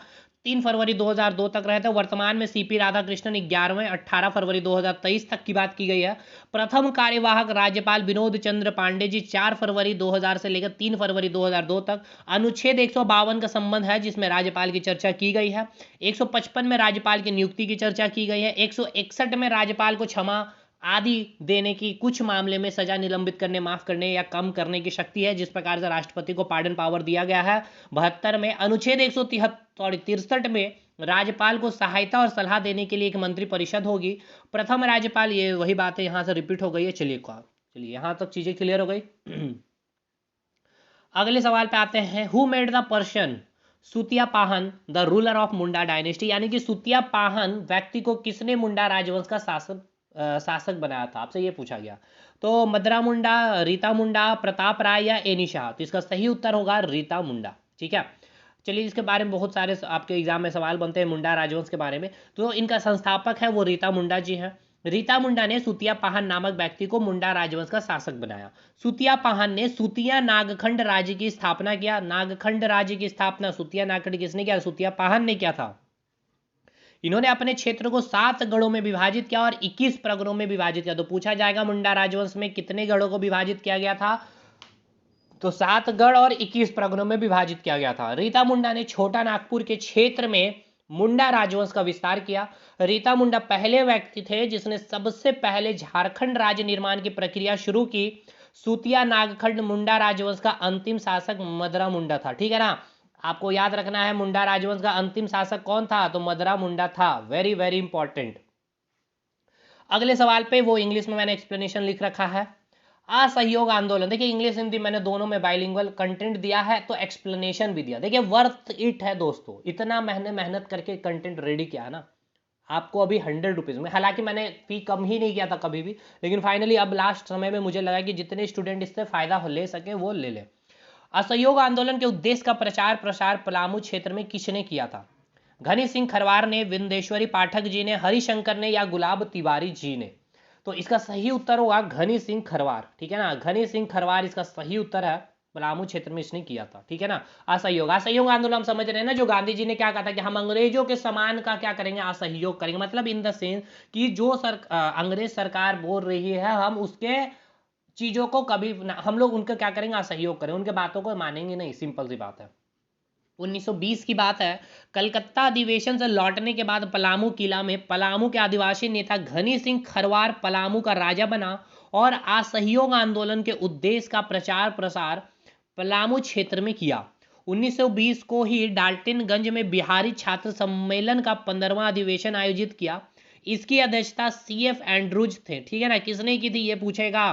3 फरवरी 2002 तक रहे थे। वर्तमान में सीपी राधाकृष्णन 11वें, 18 फरवरी 2023 तक की बात की गई है। प्रथम कार्यवाहक राज्यपाल विनोद चंद्र पांडे जी 4 फरवरी 2000 से लेकर 3 फरवरी 2002 तक। अनुच्छेद 152 का संबंध है जिसमें राज्यपाल की चर्चा की गई है। 155 में राज्यपाल की नियुक्ति की चर्चा की गई है। 161 में राज्यपाल को क्षमा आदि देने की, कुछ मामले में सजा निलंबित करने, माफ करने या कम करने की शक्ति है, जिस प्रकार से राष्ट्रपति को पार्डन पावर दिया गया है। 72 में अनुच्छेद 163 में राज्यपाल को सहायता और सलाह देने के लिए एक मंत्री परिषद होगी। प्रथम राज्यपाल, ये वही बात है, यहां से रिपीट हो गई है। चलिए यहां तक चीजें क्लियर हो गई। अगले सवाल पे आते हैं, who made the person Sutiya Pahan the ruler of Munda dynasty, यानी कि सुतिया पाहन व्यक्ति को किसने मुंडा राजवंश का शासक बनाया था, आपसे ये पूछा गया। तो मदरा मुंडा, रीता मुंडा, प्रताप राय या एनी शाह, तो इसका सही उत्तर होगा रीता मुंडा। ठीक है, चलिए इसके बारे में बहुत सारे आपके एग्जाम में सवाल बनते हैं मुंडा राजवंश के बारे में, तो इनका संस्थापक है वो रीता मुंडा जी हैं। रीता मुंडा ने सुतिया पाहन नामक व्यक्ति को मुंडा राजवंश का शासक बनाया। सुतिया पाहन ने सुतिया नागखंड राज्य की स्थापना किया। नागखंड राज्य की स्थापना सुतिया नागखंड किसने किया, सुतिया पाहन ने किया था। इन्होंने अपने क्षेत्र को 7 गढ़ों में विभाजित किया और 21 प्रगणों में विभाजित किया। तो पूछा जाएगा मुंडा राजवंश में कितने गढ़ों को विभाजित किया गया था, तो 7 गढ़ और 21 प्रगणों में विभाजित किया गया था। रीता मुंडा ने छोटा नागपुर के क्षेत्र में मुंडा राजवंश का विस्तार किया। रीता मुंडा पहले व्यक्ति थे जिसने सबसे पहले झारखंड राज्य निर्माण की प्रक्रिया शुरू की। सुतिया नागखंड मुंडा राजवंश का अंतिम शासक मदरा मुंडा था। ठीक है ना, आपको याद रखना है मुंडा राजवंश का अंतिम शासक कौन था, तो मदरा मुंडा था। Very very important. अगले सवाल पे वो इंग्लिश में मैंने एक्सप्लेनेशन लिख रखा है। असहयोग आंदोलन, देखिए इंग्लिश हिंदी मैंने दोनों में बाइलिंगुअल कंटेंट दिया है, तो एक्सप्लेनेशन भी दिया। देखिए वर्थ इट है दोस्तों, इतना मैंने मेहनत करके कंटेंट रेडी किया ना, आपको अभी 100 रुपीज़ में, हालांकि मैंने फी कम ही नहीं किया था कभी भी, लेकिन फाइनली अब लास्ट समय में मुझे लगा कि जितने स्टूडेंट इससे फायदा ले सके वो ले लें। असहयोग आंदोलन के उद्देश्य का प्रचार प्रसार पलामू क्षेत्र में किसने किया था, घनी सिंह खरवार ने, विंदेश्वरी पाठक जी ने, हरिशंकर ने या गुलाब तिवारी जी ने। तो इसका सही उत्तर होगा घनी सिंह खरवार। ठीक है ना, घनी सिंह खरवार इसका सही उत्तर है, पलामू क्षेत्र में इसने किया था। ठीक है ना, असहयोग आंदोलन हम समझ रहे हैं ना, जो गांधी जी ने क्या कहा था कि हम अंग्रेजों के समान का क्या करेंगे, असहयोग करेंगे, मतलब इन द सेंस कि जो अंग्रेज सरकार बोल रही है हम उसके चीजों को कभी हम लोग उनका क्या करेंगे, असहयोग करें, उनके बातों को मानेंगे नहीं, सिंपल सी बात है। 1920 की बात है, कलकत्ता अधिवेशन से लौटने के बाद पलामू किला में पलामू के आदिवासी नेता घनी सिंह खरवार पलामू का राजा बना और असहयोग आंदोलन के उद्देश्य का प्रचार प्रसार पलामू क्षेत्र में किया। 1920 को ही डाल्टनगंज में बिहारी छात्र सम्मेलन का 15वां अधिवेशन आयोजित किया। इसकी अध्यक्षता CF एंड्रूज थे। ठीक है ना, किसने की थी ये पूछेगा।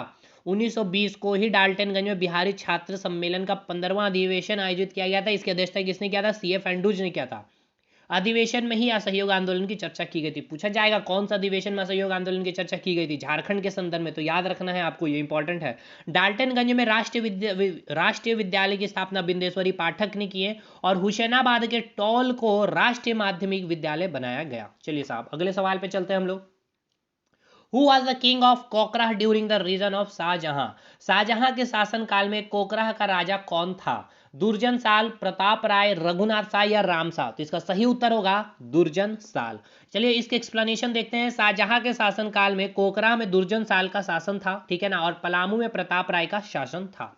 1920 को ही डाल्टनगंज में बिहारी छात्र सम्मेलन का 15वां अधिवेशन आयोजित किया गया था। इसकी अध्यक्षता किसने किया था, CF एंड्रूज ने किया था। अधिवेशन में ही असहयोग आंदोलन की चर्चा की गई थी। पूछा जाएगा कौन सा अधिवेशन में असहयोग आंदोलन की चर्चा की गई थी, झारखंड के संदर्भ में, तो याद रखना है आपको, ये इंपॉर्टेंट है। डाल्टनगंज में राष्ट्रीय विद्यालय की स्थापना बिंदेश्वरी पाठक ने की है और हुसैनाबाद के टॉल को राष्ट्रीय माध्यमिक विद्यालय बनाया गया। चलिए साहब अगले सवाल पे चलते हैं हम लोग। Who was the king of कोकराह during the reign of Shahjahan? Shahjahan के शासन काल में कोकराह का राजा कौन था? दुर्जन साल, प्रताप राय, रघुनाथ शाह या राम शाह? तो इसका सही उत्तर होगा दुर्जन साल। चलिए इसके एक्सप्लेनेशन देखते हैं। शाहजहां के शासन काल में कोकराह में दुर्जन साल का शासन था। ठीक है ना, और पलामू में प्रताप राय का शासन था।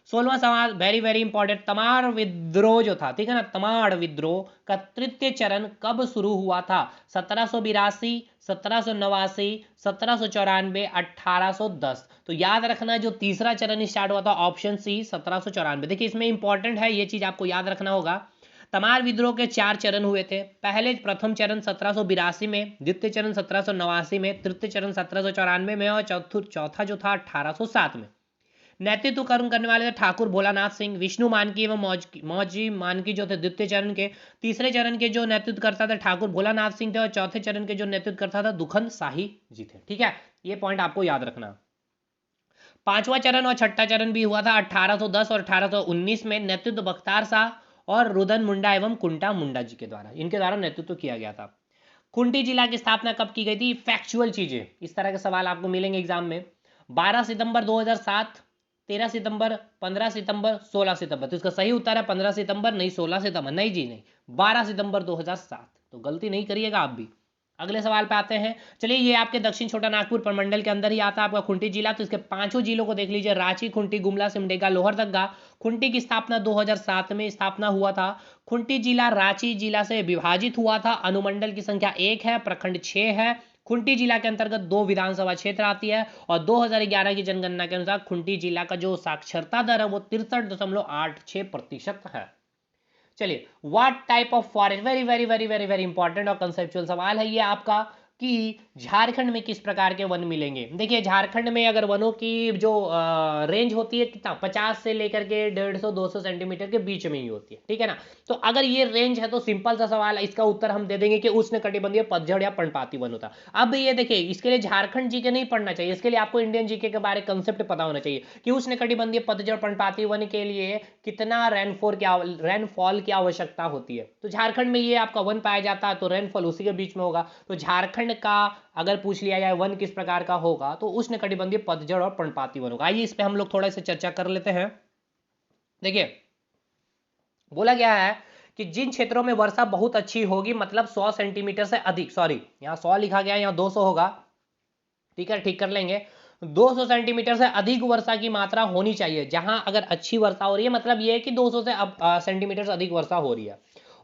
16वां सवाल वेरी वेरी इंपॉर्टेंट, तमाड़ विद्रोह जो था, ठीक है ना, तमाड़ विद्रोह का तृतीय चरण कब शुरू हुआ था? 1782, 1789, 1794, 1810। तो याद रखना जो तीसरा चरण स्टार्ट हुआ था ऑप्शन सी 1794। देखिए इसमें इंपॉर्टेंट है, ये चीज आपको याद रखना होगा। तमाड़ विद्रोह के 4 चरण हुए थे। प्रथम चरण 1782 में, द्वितीय चरण 1789 में, तृतीय चरण 1794 में और चौथा जो था 1807 में। नेतृत्व करने वाले थे ठाकुर भोलानाथ सिंह, विष्णु मानकी एवं मौजी मानकी जो थे द्वितीय चरण के। तीसरे चरण के जो नेतृत्व करता था ठाकुर भोलानाथ सिंह थे और चौथे चरण के जो नेतृत्व करता था दुखन शाही जी थे। ठीक है, ये पॉइंट आपको याद रखना। पांचवा चरण और छठा चरण भी हुआ था 1810 और 1819 में। नेतृत्व बख्तार शाह और रुदन मुंडा एवं कुंटा मुंडा जी के द्वारा, इनके द्वारा नेतृत्व किया गया था। खूंटी जिला की स्थापना कब की गई थी? फैक्चुअल चीजें, इस तरह के सवाल आपको मिलेंगे एग्जाम में। 12 सितंबर 2007, 13 सितंबर, 15 सितंबर, 16 सितंबर। तो इसका सही उत्तर है 15 सितंबर, नहीं 16 सितंबर, नहीं जी नहीं, 12 सितंबर 2007। तो गलती नहीं करिएगा आप भी। अगले सवाल पे आते हैं। चलिए, ये आपके दक्षिण छोटा नागपुर प्रमंडल के अंदर ही आता है आपका खूंटी जिला। तो इसके 5 जिलों को देख लीजिए, रांची, खूंटी, गुमला, सिमडेगा, लोहरदगा। खूंटी की स्थापना 2007 में स्थापना हुआ था। खूंटी जिला रांची जिला से विभाजित हुआ था। अनुमंडल की संख्या 1 है, प्रखंड 6 है। खूंटी जिला के अंतर्गत 2 विधानसभा क्षेत्र आती है और 2011 की जनगणना के अनुसार खूंटी जिला का जो साक्षरता दर है वो 63.86% है। चलिए, what type of forest, very very very very very important और कंसेप्चुअल सवाल है ये आपका, कि झारखंड में किस प्रकार के वन मिलेंगे। देखिए झारखंड में अगर वनों की जो रेंज होती है कितना, 50 से लेकर के 150-200 सेंटीमीटर के बीच में ही होती है, ठीक है ना। तो अगर ये रेंज है तो सिंपल सा सवाल है, इसका उत्तर हम दे देंगे कि उष्णकटिबंधीय पतझड़ या पर्णपाती वन होता। अब ये देखिए, इसके लिए झारखंड जीके नहीं पढ़ना चाहिए, इसके लिए आपको इंडियन जीके के बारे कंसेप्ट पता होना चाहिए कि उष्णकटिबंधीय पतझड़ पर्णपाती वन के लिए कितना रेनफॉल की आवश्यकता होती है। तो झारखंड में ये आपका वन पाया जाता है, तो रेनफॉल उसी के बीच में होगा। तो झारखंड का अगर पूछ लिया जाए वन किस प्रकार का होगा, तो उष्णकटिबंधीय पतझड़ और पर्णपाती वन होगा। आइए इस पे हम लोग थोड़ा सा चर्चा कर लेते हैं। देखिए, बोला गया है कि जिन क्षेत्रों में वर्षा बहुत अच्छी होगी, मतलब 100 सेंटीमीटर से अधिक, सॉरी यहाँ 100 लिखा गया, यहाँ 200 होगा, ठीक है, ठीक कर लेंगे। 200 सेंटीमीटर से अधिक वर्षा की मात्रा होनी चाहिए। जहां अगर अच्छी वर्षा हो रही है, मतलब ये है कि 200 से सेंटीमीटर से अधिक वर्षा हो रही है,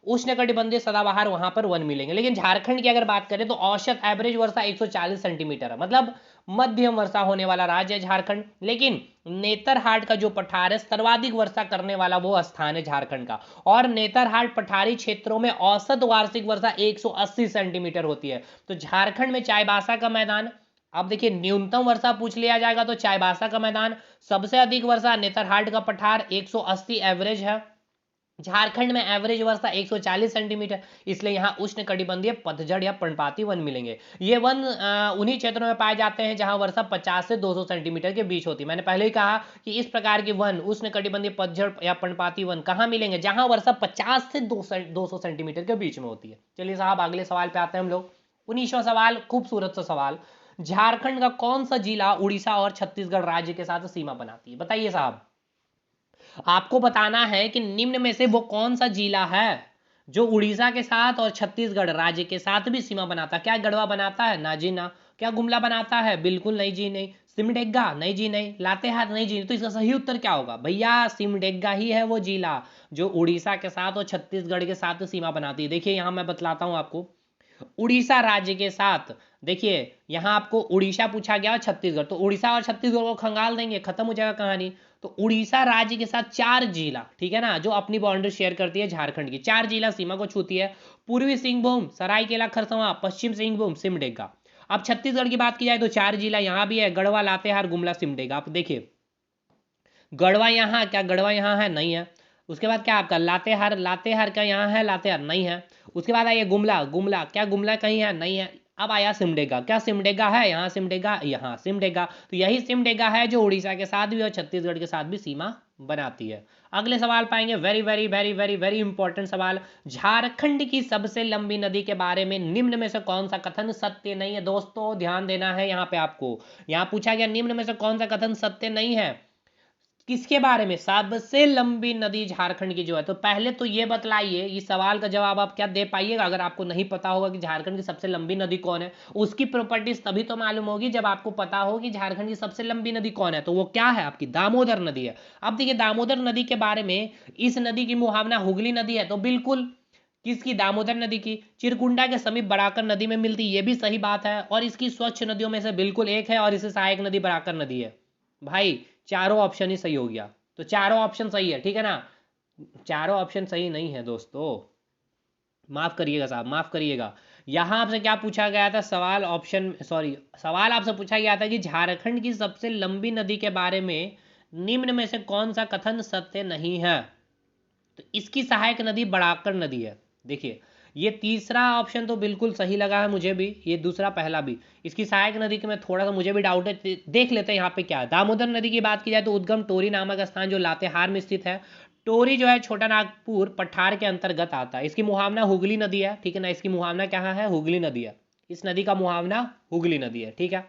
उष्णकटिबंधीय सदाबहार वहां पर वन मिलेंगे। लेकिन झारखंड की अगर बात करें तो औसत एवरेज वर्षा 140 सेंटीमीटर है, मतलब मध्यम वर्षा होने वाला राज्य है झारखंड। लेकिन नेतरहाट का जो पठार है, सर्वाधिक वर्षा करने वाला वो स्थान है झारखंड का, और नेतरहाट पठारी क्षेत्रों में औसत वार्षिक वर्षा 180 सेंटीमीटर होती है। तो झारखंड में चाईबासा का मैदान, अब देखिए न्यूनतम वर्षा पूछ लिया जाएगा तो चाईबासा का मैदान, सबसे अधिक वर्षा नेतरहाट का पठार 180 एवरेज है। झारखंड में एवरेज वर्षा 140 सेंटीमीटर, इसलिए यहां उष्णकटिबंधीय पतझड़ या पर्णपाती वन मिलेंगे। ये वन उन्हीं क्षेत्रों में पाए जाते हैं जहां वर्षा 50 से 200 सेंटीमीटर के बीच होती है। मैंने पहले ही कहा कि इस प्रकार के वन उष्णकटिबंधीय पतझड़ या पर्णपाती वन कहां मिलेंगे, जहां वर्षा 50 से 200 सेंटीमीटर के बीच में होती है। चलिए साहब, अगले सवाल पे आते हैं हम लोग। 19वां सवाल, खूबसूरत सा सवाल। झारखंड का कौन सा जिला उड़ीसा और छत्तीसगढ़ राज्य के साथ सीमा बनाती है? बताइए साहब, आपको बताना है कि निम्न में से वो कौन सा जिला है जो उड़ीसा के साथ और छत्तीसगढ़ राज्य के साथ भी सीमा बनाता है। क्या गढ़वा बनाता है? ना जी ना। क्या गुमला बनाता है? बिल्कुल नहीं जी नहीं। सिमडेगा? नहीं जी नहीं। लातेहार? नहीं जी नहीं। तो इसका सही उत्तर क्या होगा भैया? सिमडेगा ही है वो जिला जो उड़ीसा के साथ और छत्तीसगढ़ के साथ सीमा बनाती है। देखिए यहां मैं बतलाता हूं आपको, उड़ीसा राज्य के साथ, देखिए यहां आपको उड़ीसा पूछा गया और छत्तीसगढ़, तो उड़ीसा और छत्तीसगढ़ को खंगाल देंगे, खत्म हो जाएगा कहानी। तो उड़ीसा राज्य के साथ 4 जिला, ठीक है ना, जो अपनी बाउंड्री शेयर करती है झारखंड की, 4 जिला सीमा को छूती है। पूर्वी सिंहभूम, सरायकेला खरसावां, पश्चिम सिंहभूम, सिमडेगा। अब छत्तीसगढ़ की बात की जाए तो 4 जिला यहां भी है, गढ़वा, लातेहार, गुमला, सिमडेगा। आप देखिए गढ़वा यहाँ, क्या गढ़वा यहाँ है? नहीं है। उसके बाद क्या आपका लातेहार, लातेहार क्या यहाँ है? लातेहार नहीं है। उसके बाद आइए गुमला, गुमला, क्या गुमला कहीं है? नहीं है। अब आया सिमडेगा, क्या सिमडेगा है? यहाँ सिमडेगा, यहाँ सिमडेगा। तो यही सिमडेगा है जो उड़ीसा के साथ भी और छत्तीसगढ़ के साथ भी सीमा बनाती है। अगले सवाल पाएंगे, very very very very very important सवाल। झारखंड की सबसे लंबी नदी के बारे में निम्न में से कौन सा कथन सत्य नहीं है? दोस्तों ध्यान देना है यहाँ पे आपको, यहाँ पूछा गया निम्न में से कौन सा कथन सत्य नहीं है। किसके बारे में? सबसे लंबी नदी झारखंड की जो है। तो पहले तो ये बतलाइए, इस सवाल का जवाब आप क्या दे पाइएगा अगर आपको नहीं पता होगा कि झारखंड की सबसे लंबी नदी कौन है। उसकी प्रॉपर्टीज तभी तो मालूम होगी जब आपको पता हो कि झारखंड की सबसे लंबी नदी कौन है। तो वो क्या है? आपकी दामोदर नदी है। अब देखिए दामोदर नदी के बारे में, इस नदी की मुहावना हुगली नदी है, तो बिल्कुल किसकी? दामोदर नदी की। चिरकुंडा के समीप बराकर नदी में मिलती, ये भी सही बात है, और इसकी स्वच्छ नदियों में से बिल्कुल एक है, और इसे सहायक नदी बराकर नदी है। भाई चारों ऑप्शन ही सही हो गया। तो चारों ऑप्शन सही है, ठीक है ना? चारों ऑप्शन सही नहीं है दोस्तों, माफ करिएगा साहब, माफ करिएगा। यहां आपसे क्या पूछा गया था? सवाल ऑप्शन सॉरी सवाल आपसे पूछा गया था कि झारखंड की सबसे लंबी नदी के बारे में निम्न में से कौन सा कथन सत्य नहीं है? तो इसकी सहायक नदी बड़ाकर नदी है। देखिए ये तीसरा ऑप्शन तो बिल्कुल सही लगा है मुझे भी, ये दूसरा पहला भी। इसकी सहायक नदी के में थोड़ा सा मुझे भी डाउट है, देख लेते हैं यहाँ पे क्या है। दामोदर नदी की बात की जाए तो उद्गम टोरी नामक स्थान जो लातेहार में स्थित है। टोरी जो है छोटा नागपुर पठार के अंतर्गत आता है। इसकी मुहावना हुगली नदी है, ठीक है ना? इसकी मुहावना क्या है? हुगली नदी है। इस नदी का मुहावना हुगली नदी है, ठीक है।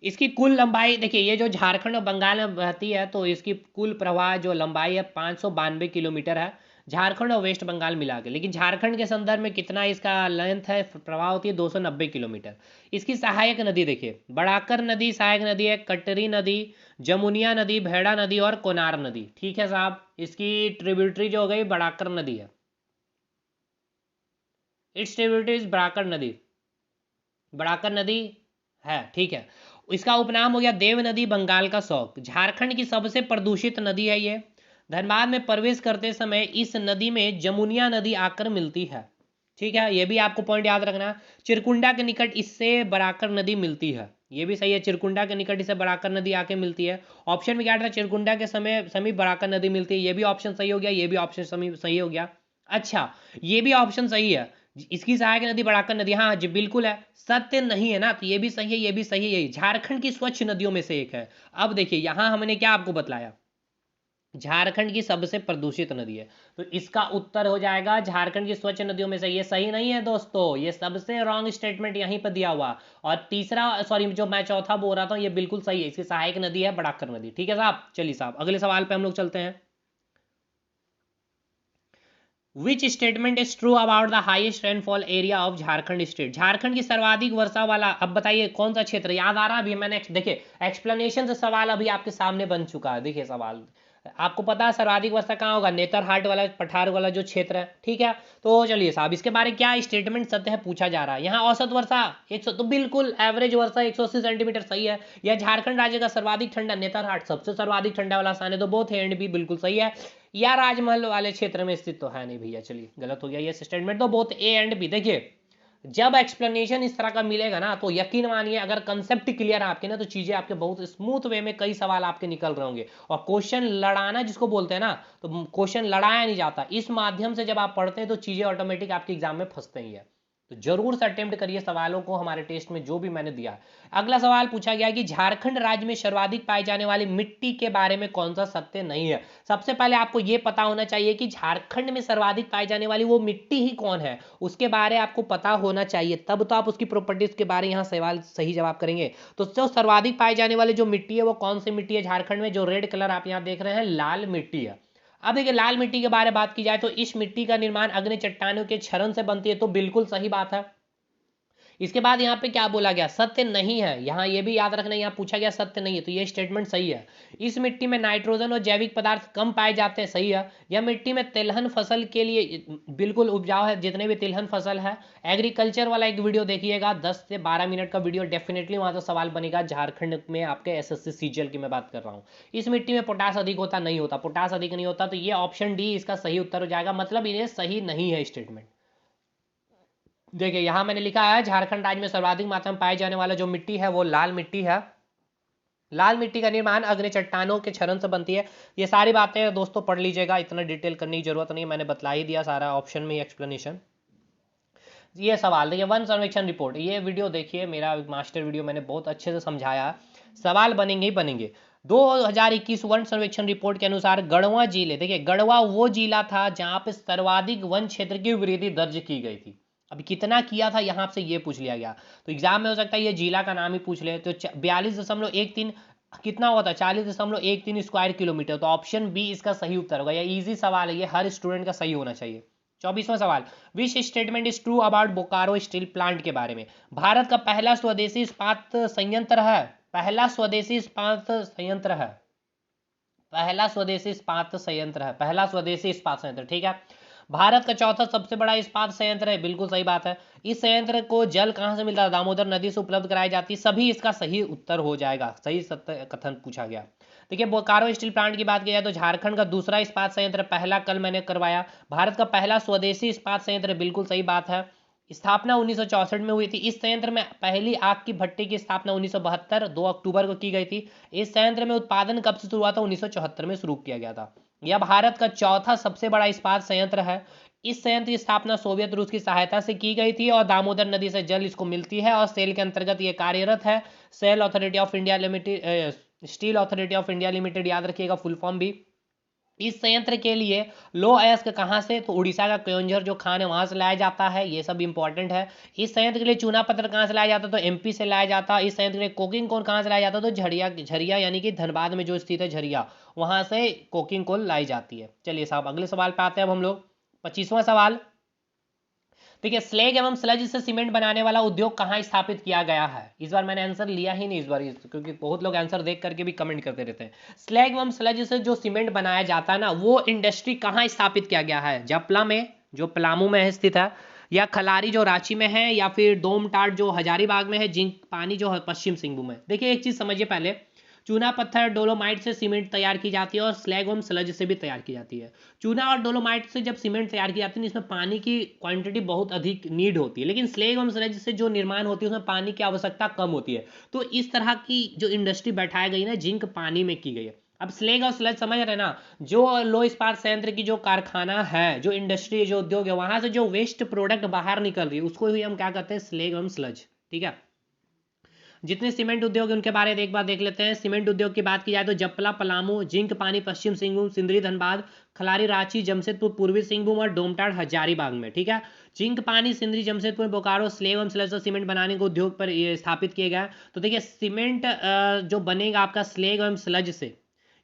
इसकी कुल लंबाई देखिए, ये जो झारखंड और बंगाल में बहती है तो इसकी कुल प्रवाह जो लंबाई है 592 किलोमीटर है, झारखंड और वेस्ट बंगाल मिला के। लेकिन झारखंड के संदर्भ में कितना इसका लेंथ है, प्रवाह होती है 290 किलोमीटर। इसकी सहायक नदी देखिए, बड़ाकर नदी सहायक नदी है, कटरी नदी, जमुनिया नदी, भेड़ा नदी और कोनार नदी, ठीक है साहब। इसकी ट्रिब्यूटरी जो हो गई बड़ाकर नदी है, इट्स ट्रिब्यूटरी इज बड़ाकर नदी, बड़ाकर नदी है, ठीक है। इसका उपनाम हो गया देव नदी, बंगाल का शौक। झारखंड की सबसे प्रदूषित नदी है ये। धनबाद में प्रवेश करते समय इस नदी में जमुनिया नदी आकर मिलती है, ठीक है। ये भी आपको पॉइंट याद रखना। चिरकुंडा के निकट इससे बराकर नदी मिलती है, ये भी सही है, चिरकुंडा के निकट इससे बराकर नदी आके मिलती है। ऑप्शन में क्या था? चिरकुंडा के समय समीप बराकर नदी मिलती है, ये भी ऑप्शन सही हो गया, ये भी ऑप्शन सही हो गया। अच्छा ये भी ऑप्शन सही है, इसकी सहायक नदी बड़ाकर नदी, हाँ जी बिल्कुल है। सत्य नहीं है ना, तो ये भी सही है, ये भी सही है, झारखंड की स्वच्छ नदियों में से एक है। अब देखिए यहां हमने क्या आपको बतलाया, झारखंड की सबसे प्रदूषित नदी है, तो इसका उत्तर हो जाएगा झारखंड की स्वच्छ नदियों में से। ये सही नहीं है दोस्तों, ये सबसे रॉन्ग स्टेटमेंट यहीं पर दिया हुआ। और तीसरा सॉरी जो मैं चौथा बोल रहा था ये बिल्कुल सही है, इसकी सहायक नदी है बड़ाकर नदी, ठीक है साहब। चलिए साहब अगले सवाल पे हम लोग चलते हैं। Which statement is true about the highest rainfall area of Jharkhand state? Jharkhand की सर्वाधिक वर्षा वाला, अब बताइए कौन सा क्षेत्र याद आ रहा है? अभी मैंने देखिए एक्सप्लेनेशन से सवाल अभी आपके सामने बन चुका है। देखिए सवाल आपको पता है सर्वाधिक वर्षा कहाँ होगा? नेतरहाट वाला पठार वाला जो क्षेत्र है, ठीक है। तो चलिए साहब इसके बारे में क्या स्टेटमेंट सत्य है पूछा जा रहा है। यहाँ औसत वर्षा 100, तो बिल्कुल एवरेज वर्षा 180 सेंटीमीटर सही है। यह झारखंड राज्य का सर्वाधिक ठंडा, नेतरहाट सबसे सर्वाधिक ठंडा वाला स्थान है, तो बोथ एंड भी बिल्कुल सही है। या राजमहल वाले क्षेत्र में स्थित तो है नहीं भैया, चलिए गलत हो गया ये स्टेटमेंट। तो बोथ ए एंड बी। देखिए जब एक्सप्लेनेशन इस तरह का मिलेगा ना तो यकीन मानिए अगर कंसेप्ट क्लियर है आपके ना तो चीजें आपके बहुत स्मूथ वे में कई सवाल आपके निकल रहे होंगे। और क्वेश्चन लड़ाना जिसको बोलते हैं ना, तो क्वेश्चन लड़ाया नहीं जाता, इस माध्यम से जब आप पढ़ते हैं तो चीजें ऑटोमेटिक आपके एग्जाम में फंसते ही है। तो जरूर से अटेम्प्ट करिए सवालों को, हमारे टेस्ट में जो भी मैंने दिया। अगला सवाल पूछा गया कि झारखंड राज्य में सर्वाधिक पाई जाने वाली मिट्टी के बारे में कौन सा सत्य नहीं है? सबसे पहले आपको यह पता होना चाहिए कि झारखंड में सर्वाधिक पाई जाने वाली वो मिट्टी ही कौन है, उसके बारे आपको पता होना चाहिए, तब तो आप उसकी प्रॉपर्टीज के बारे यहाँ सवाल सही जवाब करेंगे। तो जो सर्वाधिक पाई जाने वाली जो मिट्टी है वो कौन सी मिट्टी है झारखंड में? जो रेड कलर आप यहाँ देख रहे हैं लाल मिट्टी है। अब देखिए लाल मिट्टी के बारे में बात की जाए तो इस मिट्टी का निर्माण अग्नि चट्टानों के क्षरण से बनती है, तो बिल्कुल सही बात है। इसके बाद यहाँ पे क्या बोला गया? सत्य नहीं है, यहाँ ये भी याद रखना, यहाँ पूछा गया सत्य नहीं है, तो ये स्टेटमेंट सही है। इस मिट्टी में नाइट्रोजन और जैविक पदार्थ कम पाए जाते हैं, सही है। यह मिट्टी में तिलहन फसल के लिए बिल्कुल उपजाऊ है, जितने भी तिलहन फसल है। एग्रीकल्चर वाला एक वीडियो देखिएगा 10 से 12 मिनट का वीडियो, डेफिनेटली वहां से सवाल बनेगा। झारखंड में आपके एसएससी सीजीएल की मैं बात कर रहा हूँ। इस मिट्टी में पोटास अधिक होता नहीं होता, पोटास अधिक नहीं होता, तो ये ऑप्शन डी इसका सही उत्तर हो जाएगा, मतलब ये सही नहीं है स्टेटमेंट। देखिए यहां मैंने लिखा है झारखंड राज्य में सर्वाधिक मात्रा में पाए जाने वाला जो मिट्टी है वो लाल मिट्टी है। लाल मिट्टी का निर्माण अग्नि चट्टानों के क्षरण से बनती है। ये सारी बातें दोस्तों पढ़ लीजिएगा, इतना डिटेल करने की जरूरत नहीं, मैंने बतला ही दिया सारा ऑप्शन में एक्सप्लेनेशन। ये सवाल देखिए वन सर्वेक्षण रिपोर्ट, ये वीडियो देखिए मेरा मास्टर वीडियो, मैंने बहुत अच्छे से समझाया। सवाल बनेंगे ही बनेंगे। 2021 वन सर्वेक्षण रिपोर्ट के अनुसार गढ़वा जिले, देखिए गढ़वा वो जिला था जहां पे सर्वाधिक वन क्षेत्र की वृद्धि दर्ज की गई थी। अभी कितना किया था यहाँ से ये पूछ लिया गया, तो एग्जाम में हो सकता है ये जिला का नाम ही पूछ ले। तो 42.13 कितना हुआ था 40.13 स्क्वायर किलोमीटर। तो ऑप्शन बी इसका सही उत्तर होगा। यह इजी सवाल है, ये हर स्टूडेंट का सही होना चाहिए। 24वां सवाल, which statement is true about Bokaro steel plant के बारे में। भारत का पहला स्वदेशी इस्पात संयंत्र है, पहला स्वदेशी इस्पात संयंत्र है, पहला स्वदेशी इस्पात संयंत्र है, पहला स्वदेशी इस्पात संयंत्र, ठीक है। भारत का चौथा सबसे बड़ा इस्पात संयंत्र है, बिल्कुल सही बात है। इस संयंत्र को जल कहाँ से मिलता है, दामोदर नदी से उपलब्ध कराई जाती है। सभी इसका सही उत्तर हो जाएगा, सही सत्य कथन पूछा गया। देखिए बोकारो स्टील प्लांट की बात की जाए तो झारखंड का दूसरा इस्पात संयंत्र, पहला कल मैंने करवाया। भारत का पहला स्वदेशी इस्पात संयंत्र, बिल्कुल सही बात है। स्थापना 1964 में हुई थी। इस संयंत्र में पहली आग की भट्टी की स्थापना 1972 2 अक्टूबर को की गई थी। इस संयंत्र में उत्पादन कब से शुरू हुआ था, 1974 में शुरू किया गया था। यह भारत का चौथा सबसे बड़ा इस्पात संयंत्र है। इस संयंत्र की स्थापना सोवियत रूस की सहायता से की गई थी और दामोदर नदी से जल इसको मिलती है और सेल के अंतर्गत ये कार्यरत है। SAIL authority of India limited, steel authority of India limited, याद रखिएगा फुल फॉर्म भी। इस संयंत्र के लिए लो अयस्क कहाँ से, तो उड़ीसा का केयोंझर जो खान है वहां से लाया जाता है, ये सब इंपॉर्टेंट है। इस संयंत्र के लिए चूना पत्थर कहाँ से लाया जाता है, तो एमपी से लाया जाता है। इस संयंत्र के लिए कोकिंग कोल कहाँ से लाया जाता है, तो झरिया, झरिया यानी कि धनबाद में जो स्थित है झरिया, वहां से कोकिंग कोल लाई जाती है। चलिए साहब अगले सवाल पे आते हैं अब हम लोग। 25वां सवाल, देखिए स्लेग एवं स्लज से सीमेंट बनाने वाला उद्योग कहाँ स्थापित किया गया है। इस बार मैंने आंसर लिया ही नहीं इस बार, क्योंकि बहुत लोग आंसर देख करके भी कमेंट करते रहते हैं। स्लेग एवं स्लज से जो सीमेंट बनाया जाता है ना, वो इंडस्ट्री कहाँ स्थापित किया गया है, जपला में जो पलामू में स्थित है, या खलारी जो रांची में है, या फिर डोमटाट जो हजारीबाग में है, जिंक पानी जो है पश्चिम सिंहभूम में। देखिए एक चीज समझिए पहले, चूना पत्थर डोलोमाइट से सीमेंट तैयार की जाती है और स्लैग एवं स्लज से भी तैयार की जाती है। चूना और डोलोमाइट से जब सीमेंट तैयार की जाती है इसमें पानी की क्वांटिटी बहुत अधिक नीड होती है, लेकिन स्लैग एवं स्लज से जो निर्माण होती है उसमें पानी की आवश्यकता कम होती है। तो इस तरह की जो इंडस्ट्री बैठाई गई ना, जिंक पानी में की गई है। अब स्लेग और स्लज समझ रहे ना, जो लो इस्पात संयंत्र की जो कारखाना है, जो इंडस्ट्री जो उद्योग है, वहां से जो वेस्ट प्रोडक्ट बाहर निकल रही है उसको ही हम क्या कहते हैं, स्लेग एवं स्लज, ठीक है। जितने सीमेंट उद्योग है उनके बारे में एक बार देख लेते हैं। सीमेंट उद्योग की बात की जाए तो जपला पलामू, जिंक पानी पश्चिम सिंहभूम, सिंदरी धनबाद, खलारी रांची, जमशेदपुर पूर्वी सिंहभूम और डोमटाड़ हजारीबाग में, ठीक है। जिंक पानी सिंदरी जमशेदपुर बोकारो स्लेग एवं स्लज सीमेंट बनाने के उद्योग पर ये स्थापित किए गए। तो देखिए सीमेंट जो बनेगा आपका स्लेग एवं स्लज से,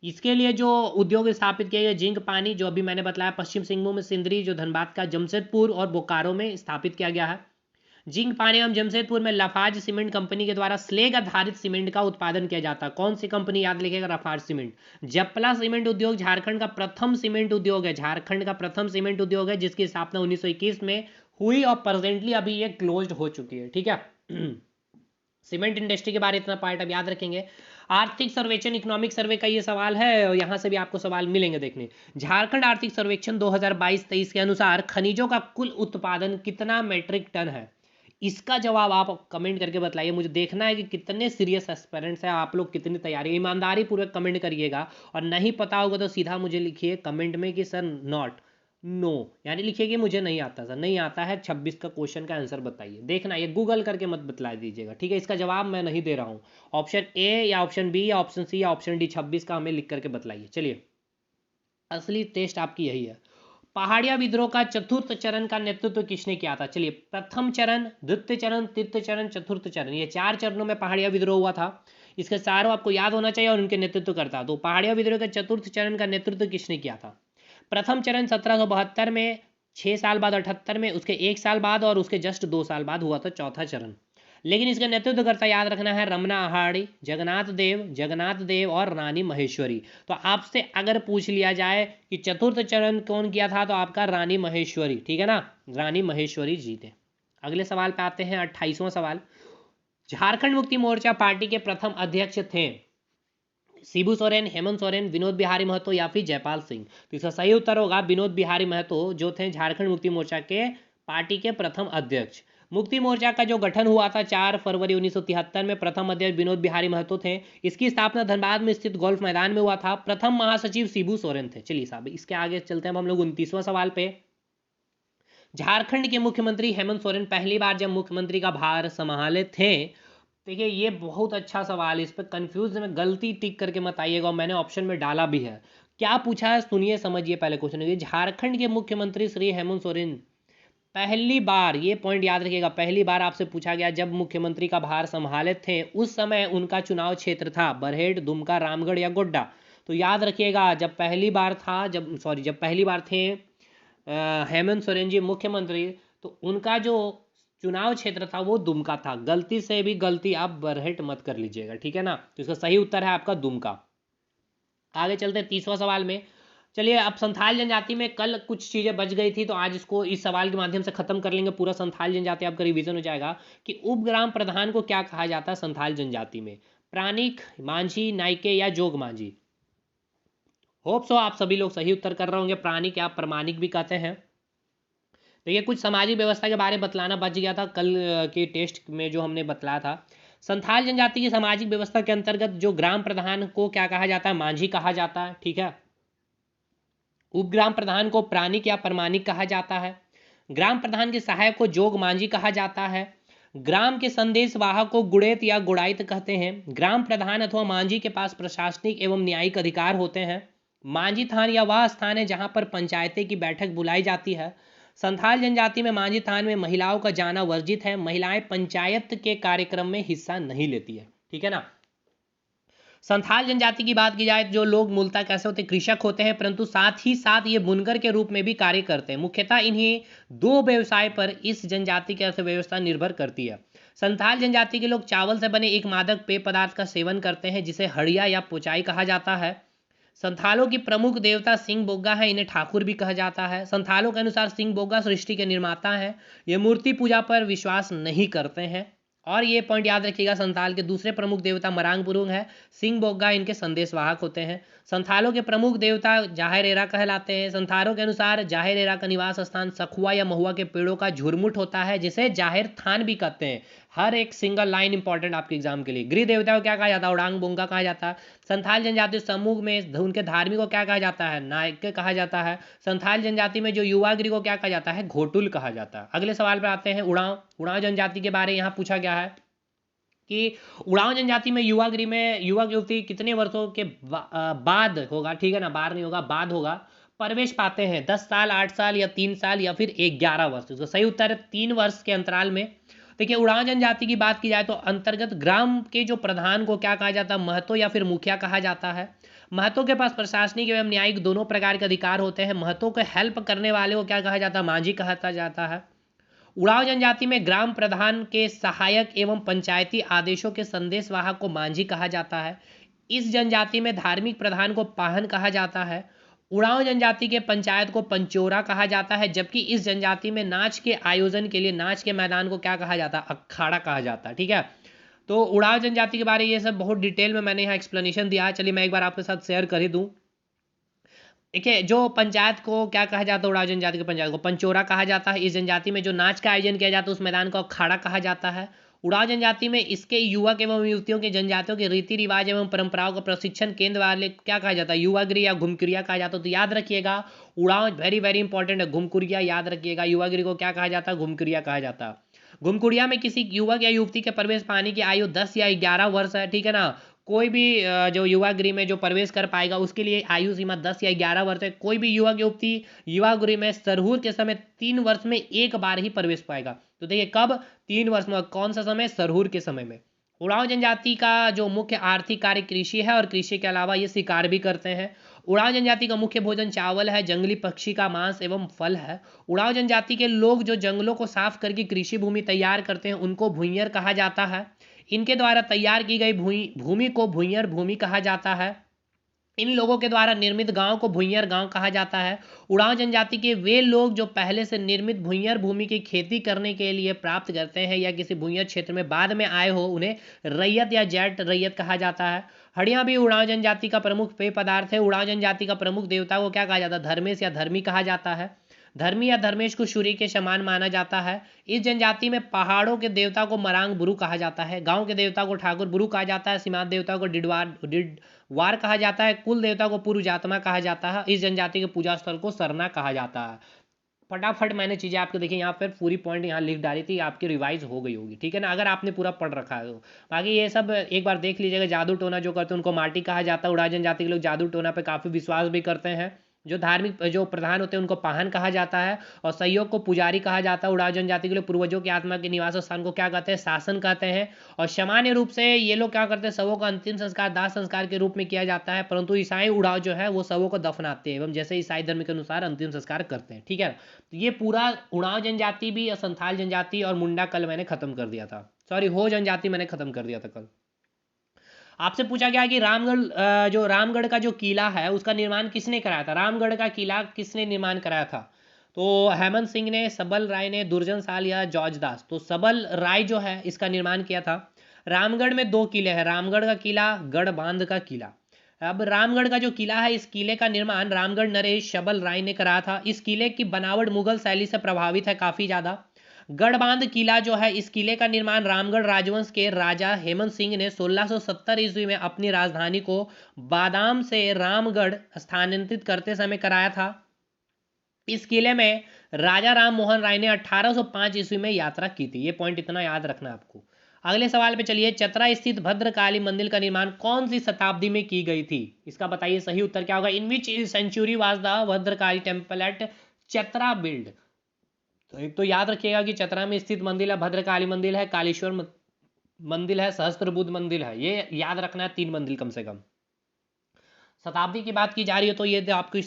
इसके लिए जो उद्योग स्थापित किए गए, जिंक पानी जो अभी मैंने बताया पश्चिम सिंहभूम में सिंदरी जो धनबाद का, जमशेदपुर और बोकारो में स्थापित किया गया है। जिंक पानी एवं जमशेदपुर में लाफार्ज सीमेंट कंपनी के द्वारा स्लेग आधारित सीमेंट का उत्पादन किया जाता है। कौन सी कंपनी, याद लिखेगा, लाफार्ज सीमेंट। जपला सीमेंट उद्योग झारखंड का प्रथम सीमेंट उद्योग है, झारखंड का प्रथम सीमेंट उद्योग है जिसकी स्थापना 1921 में हुई और प्रेजेंटली अभी ये क्लोज्ड हो चुकी है, ठीक है। सीमेंट इंडस्ट्री के बारे में इतना पार्ट अब याद रखेंगे। आर्थिक सर्वेक्षण इकोनॉमिक सर्वे का ये सवाल है, यहां से भी आपको सवाल मिलेंगे देखने। झारखंड आर्थिक सर्वेक्षण 2022-23 के अनुसार खनिजों का कुल उत्पादन कितना मेट्रिक टन है। इसका जवाब आप कमेंट करके बताइए, मुझे देखना है कि कितने सीरियस एस्पिरेंट्स हैं आप लोग, कितनी तैयारी, ईमानदारी पूर्वक कमेंट करिएगा। और नहीं पता होगा तो सीधा मुझे लिखिए कमेंट में कि सर नॉट, नो, यानी लिखिए कि मुझे नहीं आता सर, नहीं आता है 26 का क्वेश्चन का आंसर बताइए। देखना ये गूगल करके मत बतला दीजिएगा, ठीक है। इसका जवाब मैं नहीं दे रहा हूँ, ऑप्शन ए या ऑप्शन बी या ऑप्शन सी या ऑप्शन डी, 26 का हमें लिख करके बतलाइए। चलिए असली टेस्ट आपकी यही है। पहाड़िया विद्रोह का चतुर्थ चरण का नेतृत्व किसने किया था। चलिए प्रथम चरण, द्वितीय चरण, तृतीय चरण, चतुर्थ चरण, ये 4 चरणों में पहाड़िया विद्रोह हुआ था। इसके चारों आपको याद होना चाहिए और उनके नेतृत्व करता। तो पहाड़िया विद्रोह के चतुर्थ चरण का नेतृत्व किसने किया था। प्रथम चरण 1772 में, 6 साल बाद 78 में, उसके 1 साल बाद और उसके जस्ट 2 साल बाद हुआ था चौथा चरण। लेकिन इसका नेतृत्व करता याद रखना है रमना अहाड़ी, जगन्नाथ देव और रानी महेश्वरी। तो आपसे अगर पूछ लिया जाए कि चतुर्थ चरण कौन किया था, तो आपका रानी महेश्वरी, ठीक है ना, रानी महेश्वरी जी थे। अगले सवाल पे आते हैं, 28वां सवाल। झारखंड मुक्ति मोर्चा पार्टी के प्रथम अध्यक्ष थे शिबू सोरेन, हेमंत सोरेन, विनोद बिहारी महतो या फिर जयपाल सिंह। तो इसका सही उत्तर होगा विनोद बिहारी महतो, जो थे झारखंड मुक्ति मोर्चा के पार्टी के प्रथम अध्यक्ष। मुक्ति मोर्चा का जो गठन हुआ था 4 फरवरी 1973 में, प्रथम अध्यक्ष विनोद बिहारी महतो थे। इसकी स्थापना धनबाद में स्थित गोल्फ मैदान में हुआ था। प्रथम महासचिव शिबू सोरेन थे। चलिए साहब इसके आगे चलते हैं हम लोग 29वां सवाल पे। झारखंड के मुख्यमंत्री हेमंत सोरेन पहली बार जब मुख्यमंत्री का भार संभाले थे, देखिए ये बहुत अच्छा सवाल है, इस पर कंफ्यूज में गलती टिक करके मत आइएगा, मैंने ऑप्शन में डाला भी है। क्या पूछा है सुनिए समझिए पहले क्वेश्चन। झारखंड के मुख्यमंत्री श्री हेमंत सोरेन पहली बार, ये पॉइंट याद रखिएगा, पहली बार आपसे पूछा गया जब मुख्यमंत्री का भार संभाले थे उस समय उनका चुनाव क्षेत्र था बरहेट, दुमका, रामगढ़ या गोड्डा। तो याद रखिएगा जब पहली बार था, जब पहली बार थे हेमंत सोरेन जी मुख्यमंत्री, तो उनका जो चुनाव क्षेत्र था वो दुमका था। गलती से भी गलती आप बरहेट मत कर लीजिएगा, ठीक है ना। तो इसका सही उत्तर है आपका दुमका। आगे चलते हैं 30वां सवाल में। चलिए, अब संथाल जनजाति में कल कुछ चीज़ें बच गई थी तो आज इसको इस सवाल के माध्यम से खत्म कर लेंगे। पूरा संथाल जनजाति आपका रिवीजन हो जाएगा कि उपग्राम प्रधान को क्या कहा जाता है संथाल जनजाति में, प्राणिक, मांझी, नाइके या जोग मांझी। होप सो आप सभी लोग सही उत्तर कर रहे होंगे। प्राणिक या प्रमाणिक भी कहते हैं। तो ये कुछ सामाजिक व्यवस्था के बारे में बतलाना बच गया था कल के टेस्ट में जो हमने बतलाया था। संथाल जनजाति की सामाजिक व्यवस्था के अंतर्गत जो ग्राम प्रधान को क्या कहा जाता है, मांझी कहा जाता है, ठीक है। उपग्राम प्रधान को प्राणिक या प्रमाणिक कहा जाता है। ग्राम प्रधान के सहायक को जोग मांझी कहा जाता है। ग्राम के संदेश वाहक को गुड़ेत या गुड़ाइत कहते हैं। ग्राम प्रधान अथवा मांझी के पास प्रशासनिक एवं न्यायिक अधिकार होते हैं। मांझी थान या वह स्थान है जहां पर पंचायतें की बैठक बुलाई जाती है। संथाल जनजाति में मांझी थान में महिलाओं का जाना वर्जित है। महिलाएं पंचायत के कार्यक्रम में हिस्सा नहीं लेती है, ठीक है ना। संथाल जनजाति की बात की जाए, जो लोग मूलतः कैसे होते हैं, कृषक होते हैं, परंतु साथ ही साथ ये बुनकर के रूप में भी कार्य करते हैं। मुख्यतः इन्हीं दो व्यवसाय पर इस जनजाति की अर्थव्यवस्था निर्भर करती है। संथाल जनजाति के लोग चावल से बने एक मादक पेय पदार्थ का सेवन करते हैं जिसे हड़िया या पोचाई कहा जाता है। संथालों की प्रमुख देवता सिंह बोग्गा है, इन्हें ठाकुर भी कहा जाता है। संथालों के अनुसार सिंह बोग्गा सृष्टि के निर्माता हैं। ये मूर्ति पूजा पर विश्वास नहीं करते हैं। और ये पॉइंट याद रखिएगा, संथाल के दूसरे प्रमुख देवता मरांग पुरुंग है, सिंह बोग्गा इनके संदेशवाहक होते हैं। संथालों के प्रमुख देवता जाहिरेरा कहलाते हैं। संथालों के अनुसार जाहिरेरा का निवास स्थान सखुआ या महुआ के पेड़ों का झुरमुट होता है जिसे जाहिर थान भी कहते हैं। हर एक सिंगल लाइन इंपॉर्टेंट आपके एग्जाम के लिए। गृह देवता को क्या कहा जाता है, उड़ांग बोंगा कहा जाता है। संथाल जनजाति समूह में उनके धार्मिक को क्या कहा जाता है, नायक कहा जाता है। संथाल जनजाति में जो युवा गृह को क्या कहा जाता है, घोटुल कहा जाता है। अगले सवाल पर आते हैं, उड़ाव। उड़ाव जनजाति के बारे में यहाँ पूछा गया है कि उड़ाव जनजाति में युवा गृह में युवक युवती कितने वर्षों के बाद होगा, ठीक है ना, बार नहीं होगा, बाद होगा, प्रवेश पाते हैं। 10 साल, 8 साल या 3 साल या फिर 11 वर्ष। तो सही उत्तर है 3 वर्ष के अंतराल में। देखिए, उड़ाव जनजाति की बात की जाए तो अंतर्गत ग्राम के जो प्रधान को क्या कहा जाता है, महतो या फिर मुखिया कहा जाता है। महतो के पास प्रशासनिक एवं न्यायिक दोनों प्रकार के अधिकार होते हैं। महतो को हेल्प करने वाले को क्या कहा जाता है, मांझी कहा जाता है। उड़ाव जनजाति में ग्राम प्रधान के सहायक एवं पंचायती आदेशों के संदेशवाहक को मांझी कहा जाता है। इस जनजाति में धार्मिक प्रधान को पाहन कहा जाता है। उड़ाव जनजाति के पंचायत को पंचोरा कहा जाता है, जबकि इस जनजाति में नाच के आयोजन के लिए नाच के मैदान को क्या कहा जाता है, अखाड़ा कहा जाता है, ठीक है। तो उड़ाव जनजाति के बारे में ये सब बहुत डिटेल में मैंने यहाँ एक्सप्लेनेशन दिया है। चलिए मैं एक बार आपके साथ शेयर कर ही दूँ। देखिए, जो पंचायत को क्या कहा जाता है, उड़ाव जनजाति के पंचायत को पंचोरा कहा जाता है। इस जनजाति में जो नाच का आयोजन किया जाता है उस मैदान को अखाड़ा कहा जाता है। उड़ाव जनजाति में इसके युवक एवं युवतियों के जनजातियों के रीति रिवाज एवं परंपराओं का प्रशिक्षण केंद्र वाले क्या कहा जाता है, युवा गृह या घुमकुरिया कहा जाता है। तो याद रखिएगा, उड़ाव वेरी वेरी इंपॉर्टेंट है, घुमकुरिया याद रखिएगा। युवा गृह को क्या कहा जाता है, घुमकुरिया कहा जाता है। घुमकुरिया में किसी युवक या युवती के प्रवेश पाने की आयु 10 या 11 वर्ष है, ठीक है ना। कोई भी जो युवा गृह में जो प्रवेश कर पाएगा उसके लिए आयु सीमा 10 या 11 वर्ष है। कोई भी युवक युवती युवा गृह में सरहूर के समय 3 वर्ष में एक बार ही प्रवेश पाएगा। तो देखिए कब, 3 वर्ष में। कौन सा समय, सरहूर के समय में। उड़ाव जनजाति का जो मुख्य आर्थिक कार्य कृषि है और कृषि के अलावा ये शिकार भी करते हैं। उड़ाव जनजाति का मुख्य भोजन चावल है, जंगली पक्षी का मांस एवं फल है। उड़ाव जनजाति के लोग जो जंगलों को साफ करके कृषि भूमि तैयार करते हैं उनको भूइंयर कहा जाता है। इनके द्वारा तैयार की गई भूमि को भूइंयर भूमि कहा जाता है। इन लोगों के द्वारा निर्मित गांव को भूइंयर गांव कहा जाता है। उड़ाव जनजाति के वे लोग जो पहले से निर्मित भूइंयर भूमि की खेती करने के लिए प्राप्त करते हैं या किसी भूइंयर क्षेत्र में बाद में आए हो, उन्हें रैयत या जैट रैयत कहा जाता है। हड़िया भी उड़ाव जनजाति का प्रमुख पेय पदार्थ है। उड़ाव जनजाति का प्रमुख देवता को क्या कहा जाता है, धर्मेश या धर्मी कहा जाता है। धर्मी या धर्मेश को सूर्य के समान माना जाता है। इस जनजाति में पहाड़ों के देवता को मरांग बुरु कहा जाता है। गांव के देवता को ठाकुर बुरु कहा जाता है। सीमांत देवता को डिडवार कहा जाता है। कुल देवता को पूर्वजात्मा कहा जाता है। इस जनजाति के पूजा स्थल को सरना कहा जाता है। फटाफट मैंने चीज़ें आपको देखिए यहाँ पर पूरी पॉइंट यहाँ लिख डाली थी, आपकी रिवाइज हो गई होगी, ठीक है ना, अगर आपने पूरा पढ़ रखा है तो। बाकी ये सब एक बार देख लीजिएगा। जादू टोना जो करते हैं उनको माटी कहा जाता है। उड़ाव जनजाति के लोग जादू टोना पे काफ़ी विश्वास भी करते हैं। जो धार्मिक जो प्रधान होते हैं उनको पाहन कहा जाता है, और सहयोग को पुजारी कहा जाता है। उड़ाव जनजाति के लिए पूर्वजों की आत्मा के निवास स्थान को क्या कहते हैं? शासन कहते हैं। और सामान्य रूप से ये लोग क्या करते हैं? शवों का अंतिम संस्कार दाह संस्कार के रूप में किया जाता है, परंतु ईसाई उड़ाव जो है वो शवों को दफनाते हैं एवं जैसे ईसाई धर्म के अनुसार अंतिम संस्कार करते हैं। ठीक है, तो ये पूरा उड़ाव जनजाति भी, संथाल जनजाति और मुंडा कल मैंने खत्म कर दिया था, सॉरी हो जनजाति मैंने खत्म कर दिया था कल। आपसे पूछा गया कि रामगढ़ जो रामगढ़ का जो किला है उसका निर्माण किसने कराया था? रामगढ़ का किला किसने निर्माण कराया था? तो हेमंत सिंह ने, सबल राय ने, दुर्जन साल या जॉर्ज दास? तो सबल राय जो है इसका निर्माण किया था। रामगढ़ में 2 किले हैं, रामगढ़ का किला, गढ़ बांध का किला। अब रामगढ़ का जो किला है इस किले का निर्माण रामगढ़ नरेश सबल राय ने कराया था। इस किले की बनावट मुगल शैली से प्रभावित है काफ़ी ज़्यादा। गढ़बांध किला जो है, इस किले का निर्माण रामगढ़ राजवंश के राजा हेमंत सिंह ने 1670 ईस्वी में अपनी राजधानी को बादाम से रामगढ़ स्थानांतरित करते समय कराया था। इस किले में राजा राम मोहन राय ने 1805 ईस्वी में यात्रा की थी। ये पॉइंट इतना याद रखना है आपको। अगले सवाल पे चलिए, चतरा स्थित भद्रकाली मंदिर का निर्माण कौन सी शताब्दी में की गई थी? इसका बताइए सही उत्तर क्या होगा? In which century was the Bhadrakali temple at Chatra build? तो एक तो याद रखिएगा कि चतरा में स्थित मंदिर है भद्रकाली मंदिर है, कालेश्वर मंदिर है, सहस्त्रबुद्ध मंदिर है। ये याद रखना है, 3 मंदिर कम से कम। शताब्दी की बात की जा रही है तो ये आपको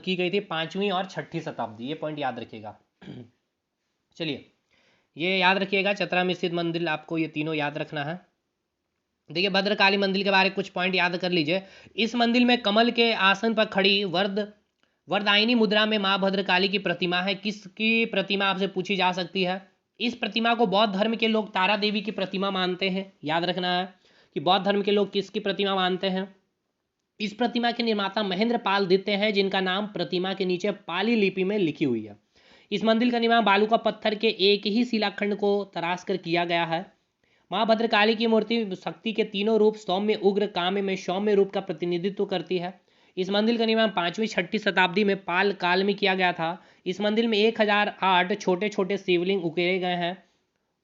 की गई थी 5वीं और 6ठी शताब्दी, ये पॉइंट याद रखिएगा। चलिए ये याद रखिएगा, चतरा में स्थित मंदिर, आपको ये तीनों याद रखना है। देखिए भद्रकाली मंदिर के बारे में कुछ पॉइंट याद कर लीजिए। इस मंदिर में कमल के आसन पर खड़ी वरदायिनी मुद्रा में माँ भद्रकाली की प्रतिमा है। किसकी प्रतिमा आपसे पूछी जा सकती है? इस प्रतिमा को बौद्ध धर्म के लोग तारा देवी की प्रतिमा मानते हैं। याद रखना है कि बौद्ध धर्म के लोग किसकी प्रतिमा मानते हैं। इस प्रतिमा के निर्माता महेंद्र पाल द्वितीय हैं, जिनका नाम प्रतिमा के नीचे पाली लिपि में लिखी हुई है। इस मंदिर का निर्माण बालू का पत्थर के एक ही शिलाखंड को तराश कर किया गया है। माँ भद्रकाली की मूर्ति शक्ति के तीनों रूप सौम्य, उग्र, काम्य में सौम्य रूप का प्रतिनिधित्व करती है। इस मंदिर का निर्माण 5वीं-6ठी शताब्दी में पाल काल में किया गया था। इस मंदिर में 1008 छोटे छोटे शिवलिंग उकेरे गए हैं।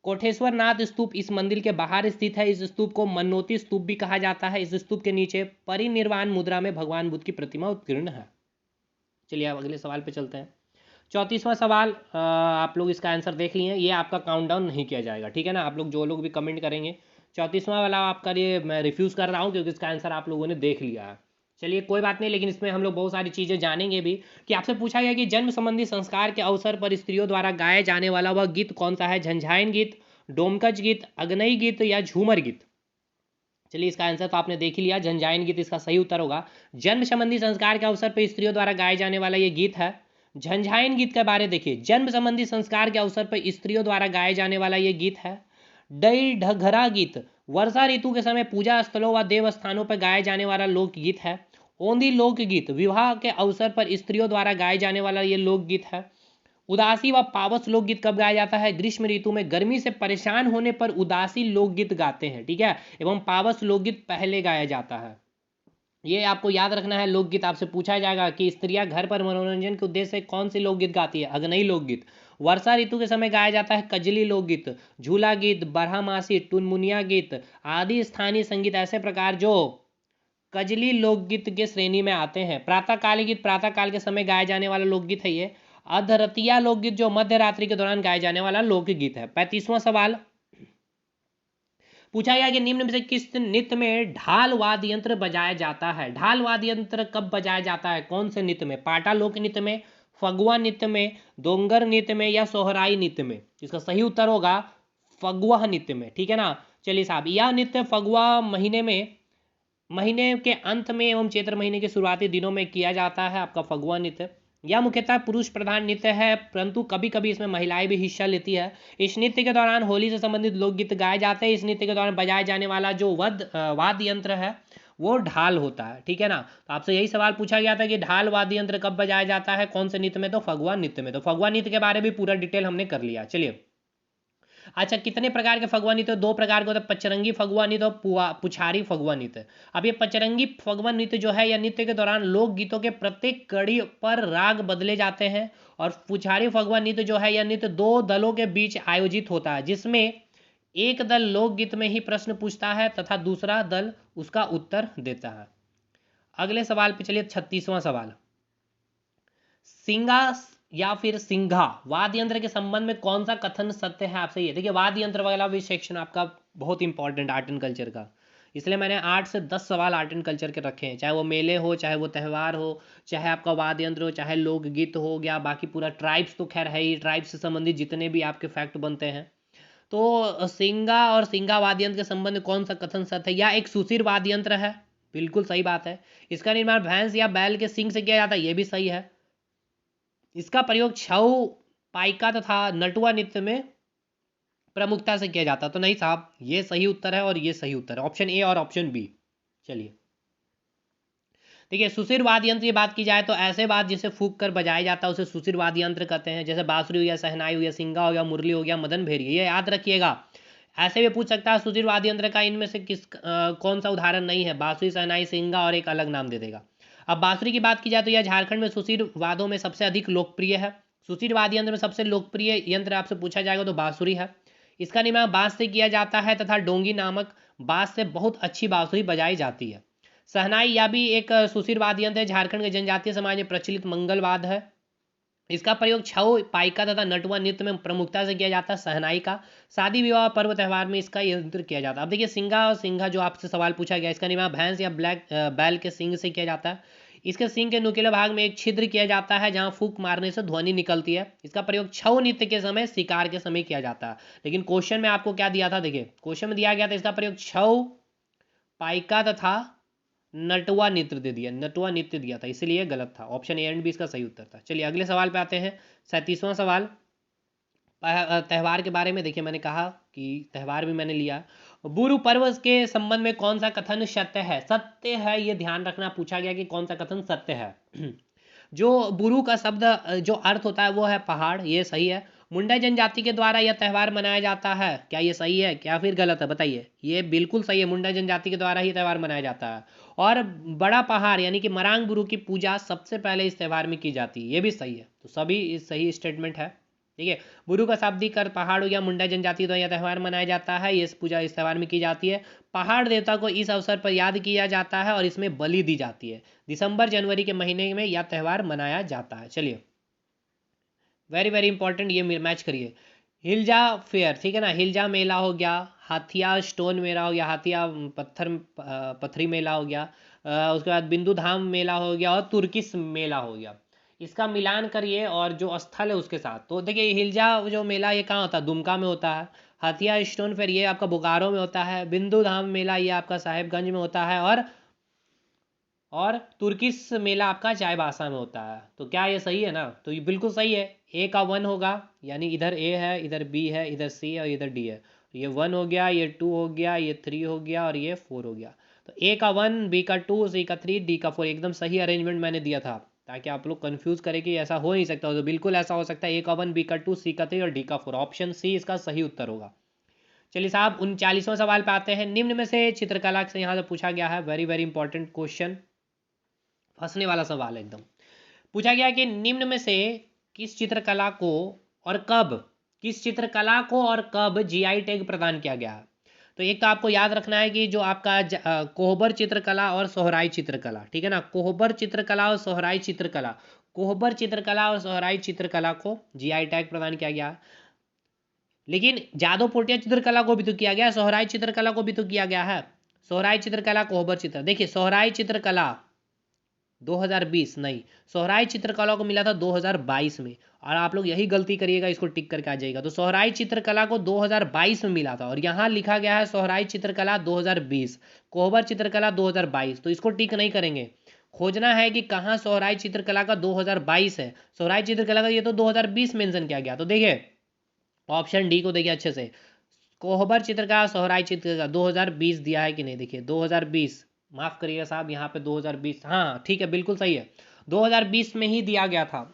कोठेश्वर नाथ स्तूप इस मंदिर के बाहर स्थित है। इस स्तूप को मनोती स्तूप भी कहा जाता है। इस स्तूप के नीचे परिनिर्वाण मुद्रा में भगवान बुद्ध की प्रतिमा उत्कीर्ण है। चलिए अब अगले सवाल पे चलते हैं। 34वां सवाल, आप लोग इसका आंसर देख लिए, ये आपका काउंटडाउन नहीं किया जाएगा, ठीक है ना। आप लोग जो लोग भी कमेंट करेंगे, 34वां वाला आपका ये मैं रिफ्यूज़ कर रहा हूँ क्योंकि इसका आंसर आप लोगों ने देख लिया है। चलिए कोई बात नहीं, लेकिन इसमें हम लोग बहुत सारी चीज़ें जानेंगे भी। कि आपसे पूछा गया कि जन्म संबंधी संस्कार के अवसर पर स्त्रियों द्वारा गाया जाने वाला वह गीत कौन सा है? झंझायन गीत, डोमकच गीत, अग्नई गीत या झूमर गीत? चलिए इसका आंसर तो आपने देख ही लिया, झंझायन गीत इसका सही उत्तर होगा। जन्म संबंधी संस्कार के अवसर पर स्त्रियों द्वारा गाए जाने वाला ये गीत है झंझायन गीत के बारे देखिए। जन्म संबंधी संस्कार के अवसर पर स्त्रियों द्वारा गाए जाने वाला ये गीत है डई ढघरा गीत। वर्षा ऋतु के समय पूजा स्थलों व देव स्थानों पर गाए जाने वाला लोकगीत है ओंधी लोकगीत। विवाह के अवसर पर स्त्रियों द्वारा गाए जाने वाला ये लोकगीत है। उदासी व पावस लोकगीत कब गाया जाता है? ग्रीष्म ऋतु में गर्मी से परेशान होने पर उदासी लोकगीत गाते हैं, ठीक है। एवं पावस लोकगीत पहले गाया जाता है। ये आपको याद रखना है। लोकगीत आपसे पूछा जाएगा कि स्त्रियां घर पर मनोरंजन के उद्देश्य से कौन सी लोकगीत गाती है? अग्नई लोकगीत। वर्षा ऋतु के समय गाया जाता है कजली लोकगीत, झूला गीत, बरहमासी, टुनमुनिया गीत आदि स्थानीय संगीत ऐसे प्रकार जो कजली लोकगीत के श्रेणी में आते हैं। प्रातःकाली गीत प्रातःकाल के समय गाया जाने वाला लोकगीत है ये। अधरतिया लोकगीत जो मध्य रात्रि के दौरान गाए जाने वाला लोकगीत है। 35वां सवाल पूछा गया कि निम्न में से किस नृत्य में ढाल वाद्य यंत्र बजाया जाता है? ढाल वाद्य यंत्र कब बजाया जाता है? कौन से नृत्य में? पाटा लोक नृत्य में, फगुआ नृत्य में, दोंगर नृत्य में या सोहराई नृत्य में? इसका सही उत्तर होगा फगुआ नृत्य में, ठीक है ना। चलिए साहब, यह नृत्य फगुआ महीने के अंत में एवं चैत्र महीने के शुरुआती दिनों में किया जाता है। आपका फगुआ नृत्य यह मुख्यतः पुरुष प्रधान नृत्य है, परंतु कभी कभी इसमें महिलाएं भी हिस्सा लेती है। इस नृत्य के दौरान होली से संबंधित लोकगीत गाए जाते हैं। इस नृत्य के दौरान बजाए जाने वाला जो वाद्य यंत्र है वो ढाल होता है, ठीक है ना। तो आपसे यही सवाल पूछा गया था कि ढाल वाद्य यंत्र कब बजाया जाता है, कौन से नृत्य में? तो फगुआ नृत्य में। तो फगुआ नृत्य के बारे में पूरा डिटेल हमने कर लिया। चलिए अच्छा, कितने प्रकार के फगुआ नृत्य? 2 प्रकार के होते हैं, पचरंगी फगुआ नृत्य और पुछारी फगुआ नृत्य। अब ये पचरंगी फगुआ नृत्य जो है, या नृत्य के दौरान लोकगीतों के प्रत्येक कड़ी पर राग बदले जाते हैं। और पुछारी फगुआ नृत्य जो है, यह नृत्य 2 दलों के बीच आयोजित होता है, जिसमें एक दल लोकगीत में ही प्रश्न पूछता है तथा दूसरा दल उसका उत्तर देता है। अगले सवाल पे चलिए, 36वां सवाल। सिंगा या फिर सिंघा वाद्य यंत्र के संबंध में कौन सा कथन सत्य है, आपसे ये देखिए। वाद्य यंत्र वाला भी सेक्शन आपका बहुत इंपॉर्टेंट आर्ट एंड कल्चर का, इसलिए मैंने 8 से 10 सवाल आर्ट एंड कल्चर के रखे हैं, चाहे वो मेले हो, चाहे वो त्यौहार हो, चाहे आपका वाद्य यंत्र हो, चाहे लोकगीत हो गया, बाकी पूरा ट्राइब्स तो खैर है ही, ट्राइब्स से संबंधित जितने भी आपके फैक्ट बनते हैं। तो सिंगा और सिंगा वाद्य यंत्र के संबंध में कौन सा कथन सत्य है? या एक सुशिर वाद्य यंत्र है, बिल्कुल सही बात है। इसका निर्माण भैंस या बैल के सींग से किया जाता है, ये भी सही है। इसका प्रयोग छऊ, पाइका तथा नटुआ नृत्य में प्रमुखता से किया जाता है। तो नहीं साहब, ये सही उत्तर है और ये सही उत्तर है, ऑप्शन ए और ऑप्शन बी। चलिए देखिए, सुशिर वाद्य यंत्र की बात की जाए तो ऐसे वाद्य जिसे फूंक कर बजाया जाता है उसे सुशिर वाद्य यंत्र कहते हैं, जैसे बांसुरी हो गया, शहनाई हो गया, सिंगा हो गया, मुरली हो गया, मदन भेरी, ये याद रखिएगा। ऐसे भी पूछ सकता है सुशिर वाद्य यंत्र का इनमें से कौन सा उदाहरण नहीं है, बांसुरी, शहनाई, सिंगा, और एक अलग नाम दे देगा। अब बांसुरी की बात की जाए तो यह झारखंड में सुशिर वादों में सबसे अधिक लोकप्रिय है। सुशिर वाद्य यंत्र में सबसे लोकप्रिय यंत्र आपसे पूछा जाएगा तो बांसुरी है। इसका निर्माण बांस से किया जाता है तथा डोंगी नामक बांस से बहुत अच्छी बांसुरी बजाई जाती है। शहनाई या भी एक सुशिर वाद्य यंत्र है, झारखंड के जनजातीय समाज में प्रचलित मंगलवाद है। इसका प्रयोग छऊ, पाइका तथा नटुआ नृत्य में प्रमुखता से किया जाता है। शहनाई का शादी विवाह पर्व त्यौहार में इसका यंत्र किया जाता है। अब देखिए, सिंगा और सिंघा जो आपसे सवाल पूछा गया, इसका निर्माण भैंस या बैल के सींग से किया जाता है। इसके सींग के नुकीले भाग में एक छिद्र किया जाता है जहां फूंक मारने से ध्वनि निकलती है। इसका प्रयोग छऊ नृत्य के समय, शिकार के समय किया जाता है। लेकिन क्वेश्चन में आपको क्या दिया था, देखिए क्वेश्चन में दिया गया था इसका प्रयोग छऊ, पाइका तथा नटुआ नृत्य दे दिया, नटुआ नृत्य दिया था, इसलिए गलत था। ऑप्शन ए एंड बी इसका सही उत्तर था। चलिए अगले सवाल पे आते हैं। 37वां सवाल त्यौहार के बारे में। देखिए मैंने कहा कि त्यौहार भी मैंने लिया। बुरु पर्व के संबंध में कौन सा कथन सत्य है? सत्य है, ये ध्यान रखना, पूछा गया कि कौन सा कथन सत्य है। जो बुरु का शब्द जो अर्थ होता है वो है पहाड़, ये सही है। मुंडा जनजाति के द्वारा यह त्यौहार मनाया जाता है, क्या ये सही है क्या फिर गलत है, बताइए। ये बिल्कुल सही है, मुंडा जनजाति के द्वारा ही त्यौहार मनाया जाता है। और बड़ा पहाड़ यानी कि मरांग बुरु की पूजा सबसे पहले इस त्यौहार में की जाती है, ये भी सही है। तो सभी सही स्टेटमेंट है। ठीक है, बुरु का शाब्दिक अर्थ पहाड़ हो गया। मुंडा जनजाति द्वारा यह त्यौहार मनाया जाता है, ये पूजा इस त्यौहार में की जाती है। पहाड़ देवता को इस अवसर पर याद किया जाता है और इसमें बलि दी जाती है। दिसंबर जनवरी के महीने में यह त्यौहार मनाया जाता है। चलिए वेरी वेरी इंपॉर्टेंट, ये मैच करिए। हिलजा फेयर, ठीक है ना, हिलजा मेला हो गया, हाथिया स्टोन मेला हो गया, हाथिया पत्थरी मेला हो गया, उसके बाद बिंदु धाम मेला हो गया, और तुर्किस मेला हो गया। इसका मिलान करिए और जो स्थल है उसके साथ। तो देखिए हिलजा जो मेला ये कहाँ होता है, दुमका में होता है। हाथिया स्टोन फेयर ये आपका बोकारो में होता है। बिंदु धाम मेला ये आपका साहेबगंज में होता है। और तुर्किस मेला आपका चाईबासा में होता है। तो क्या ये सही है ना? तो ये बिल्कुल सही है। ए का 1 होगा, यानी इधर ए है, इधर बी है, इधर सी है और इधर डी है। तो ये 1 हो गया, ये 2 हो गया, ये 3 हो गया और ये 4 हो गया। तो ए का 1, बी का 2, सी का 3, डी का 4, एकदम सही अरेंजमेंट मैंने दिया था ताकि आप लोग कंफ्यूज करें कि ऐसा हो नहीं सकता। तो बिल्कुल ऐसा हो सकता है, ए का 1, बी का 2, सी का 3 और डी का 4। ऑप्शन सी इसका सही उत्तर होगा। चलिए साहब 39वां सवाल पे आते हैं। निम्न में से चित्रकला से यहाँ से पूछा गया है, वेरी वेरी इंपॉर्टेंट क्वेश्चन, फंसने वाला सवाल है एकदम। पूछा गया कि निम्न में से किस चित्रकला को और कब, किस चित्रकला को और कब जीआई टैग प्रदान किया गया है? तो एक तो आपको याद रखना है कि जो आपका कोहबर चित्रकला और सोहराई चित्रकला, ठीक है ना, कोहबर चित्रकला और सोहराई चित्रकला, कोहबर चित्रकला और सोहराई चित्रकला को जीआई टैग प्रदान किया गया। लेकिन जादव पोटिया चित्रकला को भी तो किया गया, सोहराई चित्रकला को भी तो किया गया है। सोहराई चित्रकला, कोहबर चित्र, देखिए सोहराई चित्रकला 2020 नहीं, सोहराई चित्रकला को मिला था 2022 में। और आप लोग यही गलती करिएगा, इसको टिक करके आ जाएगा। तो सोहराई चित्रकला को 2022 में मिला था और यहाँ लिखा गया है सोहराई चित्रकला 2020, कोहबर चित्रकला 2022। तो इसको टिक नहीं करेंगे, खोजना है कि कहाँ सोहराई चित्रकला का 2022 है, सोहराई चित्रकला का ये तो 2020 मेंशन किया गया। तो देखिए ऑप्शन डी को देखिए अच्छे से, कोहबर चित्रकला सोहराई चित्रकला 2020 दिया है कि नहीं, देखिए 2020, माफ़ करिएगा साहब यहाँ पे 2020, हाँ ठीक है बिल्कुल सही है, 2020 में ही दिया गया था।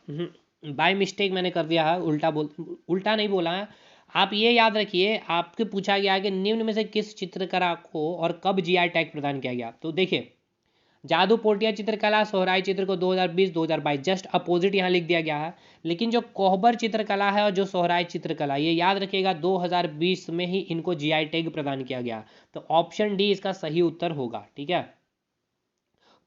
बाय मिस्टेक मैंने कर दिया है, उल्टा नहीं बोला है। आप ये याद रखिए, आपके पूछा गया है कि निम्न में से किस चित्रकला को और कब जीआई टैग प्रदान किया गया। तो देखिए जादू पोटिया चित्रकला, सोहराई चित्र को 2020 2022 जस्ट अपोजिट यहाँ लिख दिया गया है। लेकिन जो कोहबर चित्रकला है और जो सोहराई चित्रकला, ये याद रखिएगा 2020 में ही इनको जीआई टैग प्रदान किया गया। तो ऑप्शन डी इसका सही उत्तर होगा। ठीक है,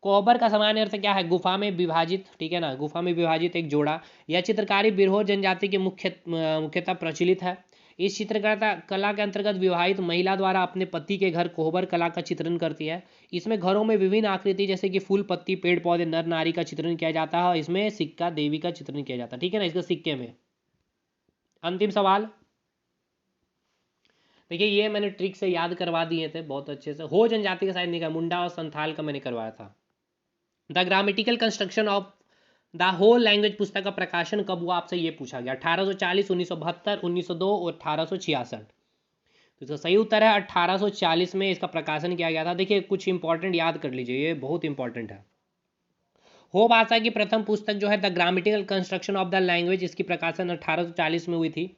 कोहबर का सामान्य अर्थ क्या है? गुफा में विभाजित, ठीक है ना, गुफा में विभाजित एक जोड़ा। यह चित्रकारी बिरहोर जनजाति के मुख्यतः प्रचलित है। इस चित्रकला कला के अंतर्गत विवाहित महिला द्वारा अपने पति के घर कोहबर कला का चित्रण करती है। इसमें घरों में विभिन्न आकृति जैसे कि फूल, पत्ती, पेड़ पौधे, नर नारी का चित्रण किया जाता है और इसमें सिक्का, देवी का चित्रण किया जाता है, ठीक है ना, इसके सिक्के में। अंतिम सवाल देखिए, ये मैंने ट्रिक से याद करवा दिए थे बहुत अच्छे से। हो जनजाति का शायद नहीं, मुंडा और संथाल का मैंने करवाया था। The grammatical construction of the whole language पुस्तक का प्रकाशन कब हुआ, आपसे ये पूछा गया। 1840, 1972, 1902 और 1866। तो इसका सही उत्तर है 1840 में इसका प्रकाशन किया गया था। देखिए कुछ इंपॉर्टेंट याद कर लीजिए, ये बहुत इंपॉर्टेंट है। हो भाषा की प्रथम पुस्तक जो है the grammatical construction of the language, इसकी प्रकाशन 1840 में हुई थी।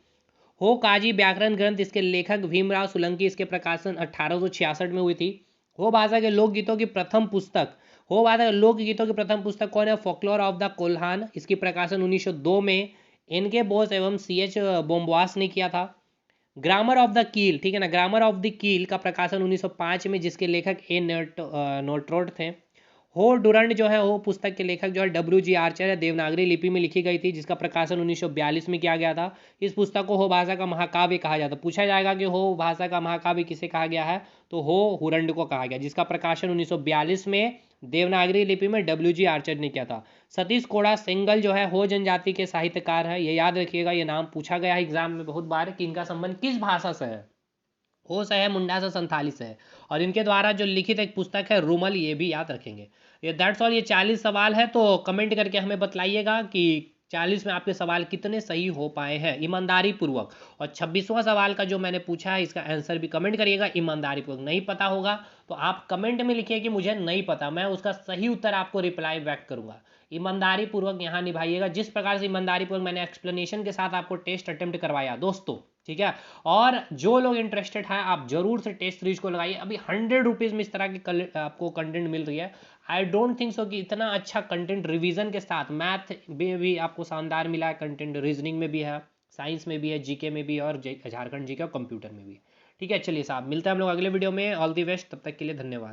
हो काजी व्याकरण ग्रंथ, इसके लेखक भीमराव सोलंकी, इसके प्रकाशन 1866 में हुई थी। हो भाषा के लोकगीतों की प्रथम पुस्तक, हो भाषा के लोकगीतों की प्रथम पुस्तक कौन है? फोकलोर ऑफ द कोल्हान, इसकी प्रकाशन 1902 में इनके बोस एवं CH बोम्बास ने किया था। ग्रामर ऑफ द कील, ठीक है ना, ग्रामर ऑफ द कील का प्रकाशन 1905 में, जिसके लेखक नोट्रोट थे। हो डुरंड जो है, हो पुस्तक के लेखक जो है WG आर्चर है, देवनागरी लिपि में लिखी गई थी, जिसका प्रकाशन 1942 में किया गया था। इस पुस्तक को हो भाषा का महाकाव्य कहा जाता है। पूछा जाएगा कि हो भाषा का महाकाव्य किसे कहा गया है, तो हो हुरंड को कहा गया, जिसका प्रकाशन 1942 में देवनागरी लिपि में WG आर्चर ने किया था। सतीश कोड़ा सेंगल जो है हो जनजाति के साहित्यकार है, ये याद रखिएगा, ये नाम पूछा गया है एग्जाम में बहुत बार कि इनका संबंध किस भाषा से है। हो से है, मुंडा से, संथाली से है, और इनके द्वारा जो लिखित एक पुस्तक है रूमल, ये भी याद रखेंगे। ये दैट्स ऑल, ये 40 सवाल है। तो कमेंट करके हमें बतलाइएगा कि 40 में आपके सवाल कितने सही हो पाए हैं ईमानदारी पूर्वक। और 26वां सवाल का जो मैंने पूछा है, इसका आंसर भी कमेंट करिएगा ईमानदारी पूर्वक। नहीं पता होगा तो आप कमेंट में लिखिए कि मुझे नहीं पता, मैं उसका सही उत्तर आपको रिप्लाई बैक करूंगा। ईमानदारी पूर्वक यहाँ निभाइएगा, जिस प्रकार से ईमानदारी पूर्वक मैंने एक्सप्लेनेशन के साथ आपको टेस्ट अटेम्प्ट करवाया दोस्तों, ठीक है। और जो लोग इंटरेस्टेड हैं आप जरूर से टेस्ट सीरीज को लगाइए। अभी 100 रुपीज़ में इस तरह की आपको कंटेंट मिल रही है। आई डोंट थिंक सो कि इतना अच्छा कंटेंट रिवीजन के साथ, मैथ में भी आपको शानदार मिला है कंटेंट, रीजनिंग में भी है, साइंस में भी है, GK में भी है, और झारखंड GK और कंप्यूटर में भी। ठीक है, चलिए साहब, मिलते हैं हम लोग अगले वीडियो में। ऑल दी बेस्ट, तब तक के लिए धन्यवाद।